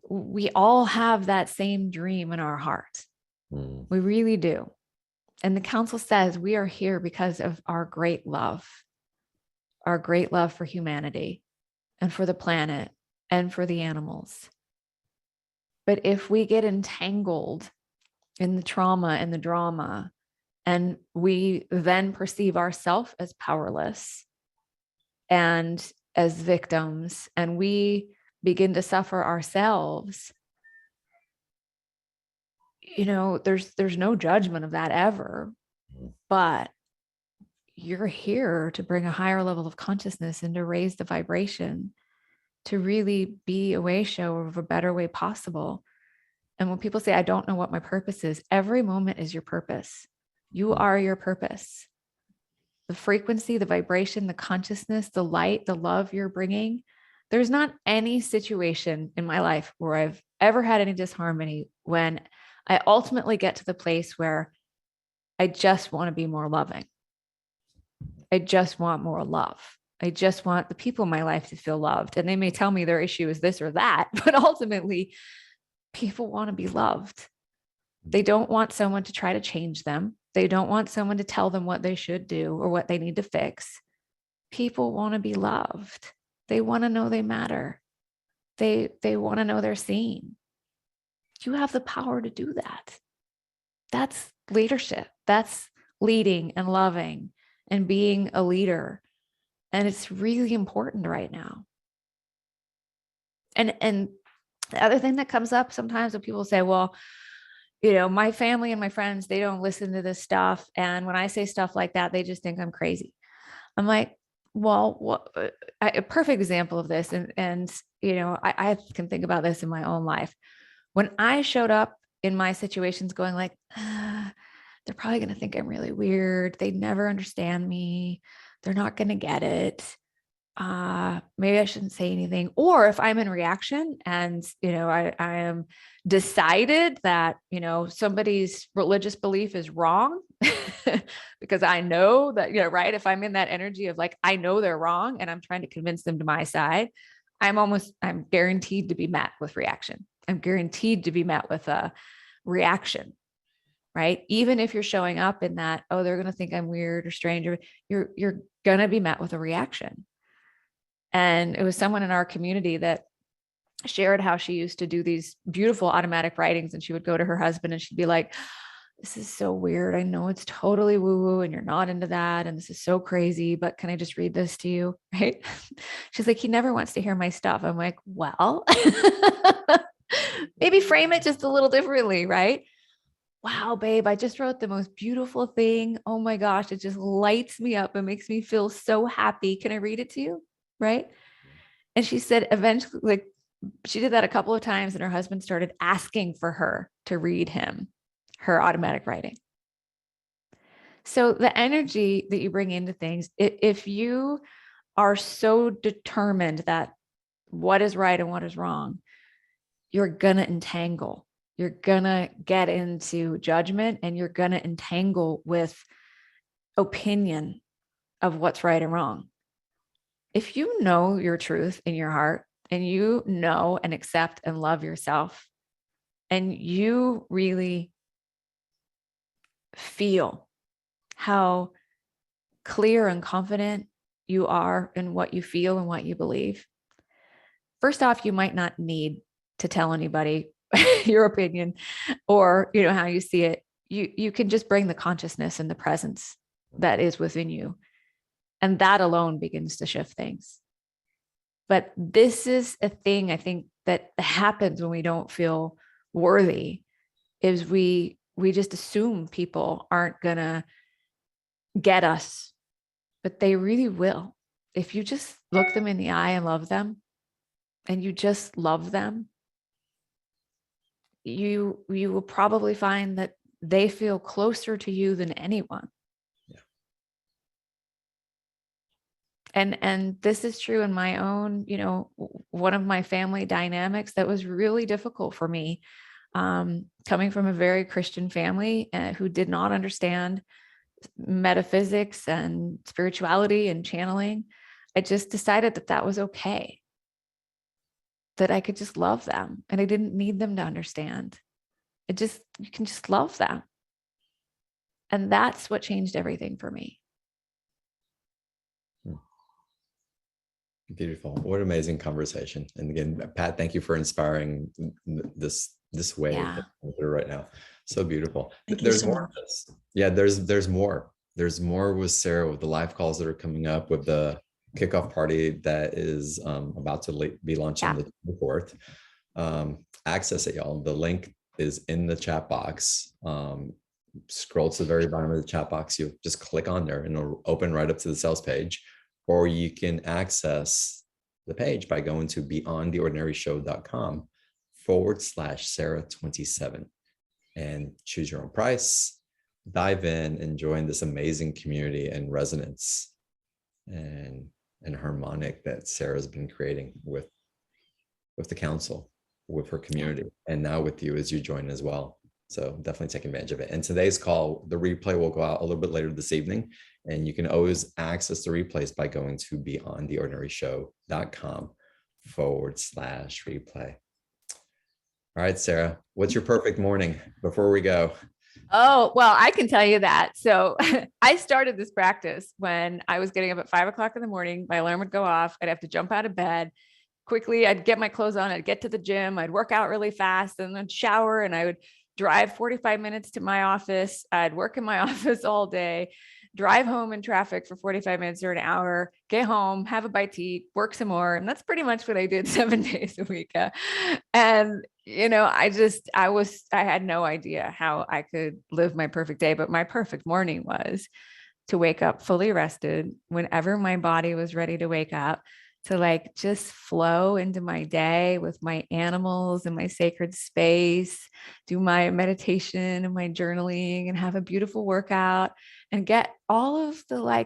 Speaker 2: We all have that same dream in our heart. We really do. And the council says we are here because of our great love for humanity and for the planet and for the animals. But if we get entangled in the trauma and the drama, and we then perceive ourselves as powerless and as victims, and we begin to suffer ourselves, you know, there's no judgment of that ever, but you're here to bring a higher level of consciousness and to raise the vibration, to really be a way shower of a better way possible. And when people say, I don't know what my purpose is, every moment is your purpose. You are your purpose. The frequency, the vibration, the consciousness, the light, the love you're bringing. There's not any situation in my life where I've ever had any disharmony when I ultimately get to the place where I just want to be more loving. I just want more love. I just want the people in my life to feel loved. And they may tell me their issue is this or that, but ultimately, people want to be loved. They don't want someone to try to change them. They don't want someone to tell them what they should do or what they need to fix. People want to be loved. They want to know they matter. They want to know they're seen. You have the power to do that. That's leadership. That's leading and loving and being a leader. And it's really important right now. And the other thing that comes up sometimes when people say, well, you know, my family and my friends, they don't listen to this stuff. And when I say stuff like that, they just think I'm crazy. I'm like, well, a perfect example of this. And you know, I can think about this in my own life. When I showed up in my situations going like, they're probably going to think I'm really weird. They never understand me. They're not going to get it. Maybe I shouldn't say anything. Or if I'm in reaction and, you know, I am decided that, you know, somebody's religious belief is wrong because I know that, you know, right. If I'm in that energy of like, I know they're wrong and I'm trying to convince them to my side, I'm guaranteed to be met with reaction. I'm guaranteed to be met with a reaction, right? Even if you're showing up in that, oh, they're going to think I'm weird or strange, or you're going to be met with a reaction. And it was someone in our community that shared how she used to do these beautiful automatic writings. And she would go to her husband and she'd be like, this is so weird. I know it's totally woo-woo and you're not into that. And this is so crazy, but can I just read this to you? Right? She's like, he never wants to hear my stuff. I'm like, well, maybe frame it just a little differently, right? Wow, babe, I just wrote the most beautiful thing. Oh my gosh, it just lights me up. It makes me feel so happy. Can I read it to you? Right. And she said eventually, like she did that a couple of times and her husband started asking for her to read him her automatic writing. So the energy that you bring into things, if you are so determined that what is right and what is wrong, you're going to entangle. You're going to get into judgment and you're going to entangle with opinion of what's right and wrong. if you know your truth in your heart and you know and accept and love yourself, and you really feel how clear and confident you are in what you feel and what you believe, first off, you might not need to tell anybody your opinion or, how you see it. You can just bring the consciousness and the presence that is within you. And that alone begins to shift things. But this is a thing I think that happens when we don't feel worthy, is we just assume people aren't gonna get us, but they really will. If you just look them in the eye and love them, and you just love them, you will probably find that they feel closer to you than anyone.
Speaker 1: Yeah.
Speaker 2: And this is true in my own, one of my family dynamics that was really difficult for me, coming from a very Christian family who did not understand metaphysics and spirituality and channeling. I just decided that that was okay, that I could just love them and I didn't need them to understand. You can just love them. And that's what changed everything for me.
Speaker 1: Beautiful. What an amazing conversation. And again, Pat, thank you for inspiring this way right now. So beautiful. There's more of this. Yeah, there's more. There's more with Sara, with the live calls that are coming up, with the kickoff party that is about to be launching the 24th. Access it, y'all. The link is in the chat box. Scroll to the very bottom of the chat box. You just click on there and it'll open right up to the sales page. Or you can access the page by going to beyondtheordinaryshow.com/Sara27 and choose your own price, dive in and join this amazing community and resonance and harmonic that Sara's been creating with the council, with her community, and now with you as you join as well. So definitely take advantage of it. And today's call, the replay will go out a little bit later this evening. And you can always access the replays by going to beyondtheordinaryshow.com/replay. All right, Sara, what's your perfect morning before we go?
Speaker 2: Oh, well, I can tell you that. So I started this practice when I was getting up at 5 o'clock in the morning. My alarm would go off. I'd have to jump out of bed quickly. I'd get my clothes on. I'd get to the gym. I'd work out really fast and then shower. And I would drive 45 minutes to my office. I'd work in my office all day, drive home in traffic for 45 minutes or an hour, get home, have a bite to eat, work some more. And that's pretty much what I did 7 days a week. And, I had no idea how I could live my perfect day, but my perfect morning was to wake up fully rested whenever my body was ready to wake up, to just flow into my day with my animals and my sacred space, do my meditation and my journaling and have a beautiful workout and get all of the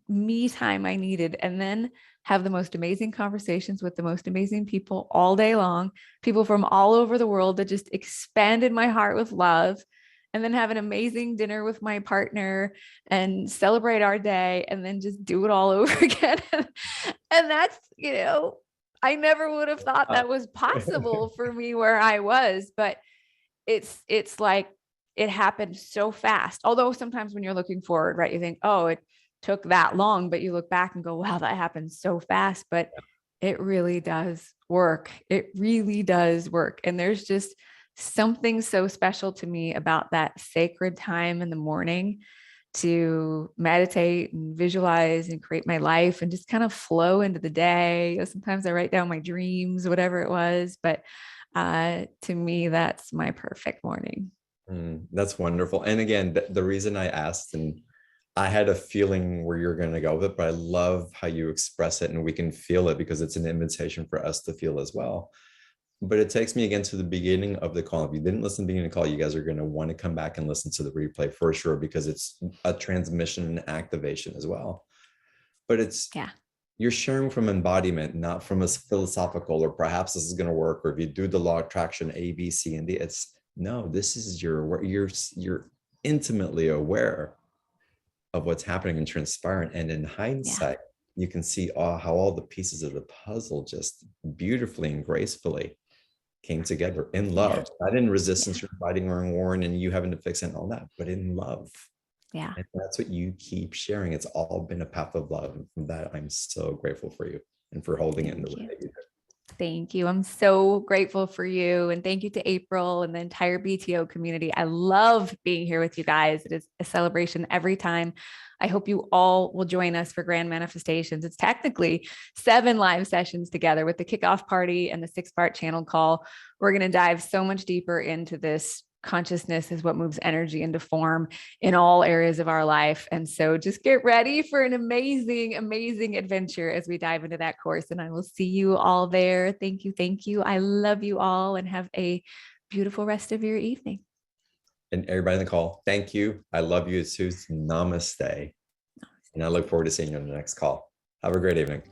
Speaker 2: me time I needed, and then have the most amazing conversations with the most amazing people all day long, people from all over the world that just expanded my heart with love, and then have an amazing dinner with my partner and celebrate our day, and then just do it all over again. And that's, I never would have thought that was possible for me where I was, but it's like it happened so fast. Although sometimes when you're looking forward, right, you think, oh, it took that long, but you look back and go, wow, that happened so fast. But it really does work. It really does work. And there's just something so special to me about that sacred time in the morning to meditate and visualize and create my life and just kind of flow into the day. Sometimes I write down my dreams, whatever it was, but to me, that's my perfect morning.
Speaker 1: That's wonderful. And again, the reason I asked, and I had a feeling where you're going to go with it, but I love how you express it and we can feel it because it's an invitation for us to feel as well. But it takes me again to the beginning of the call. If you didn't listen to the beginning of the call, you guys are going to want to come back and listen to the replay for sure, because it's a transmission and activation as well. But you're sharing from embodiment, not from a philosophical, or perhaps this is going to work, or if you do the law of attraction, A, B, C, and D, this is you're intimately aware of what's happening and transpiring. And in hindsight, you can see how all the pieces of the puzzle just beautifully and gracefully came together in love, not in resistance or fighting or in war and you having to fix it and all that, but in love.
Speaker 2: Yeah.
Speaker 1: And that's what you keep sharing. It's all been a path of love. And from that, I'm so grateful for you and for holding it in the way that you do.
Speaker 2: Thank you. I'm so grateful for you. And thank you to April and the entire BTO community. I love being here with you guys. It is a celebration every time. I hope you all will join us for Grand Manifestations. It's technically 7 live sessions together with the kickoff party and the 6-part channel call. We're going to dive so much deeper into this. Consciousness is what moves energy into form in all areas of our life. And so just get ready for an amazing, amazing adventure as we dive into that course. And I will see you all there. Thank you. Thank you. I love you all and have a beautiful rest of your evening.
Speaker 1: And everybody in the call, thank you. I love you. It's namaste. And I look forward to seeing you on the next call. Have a great evening.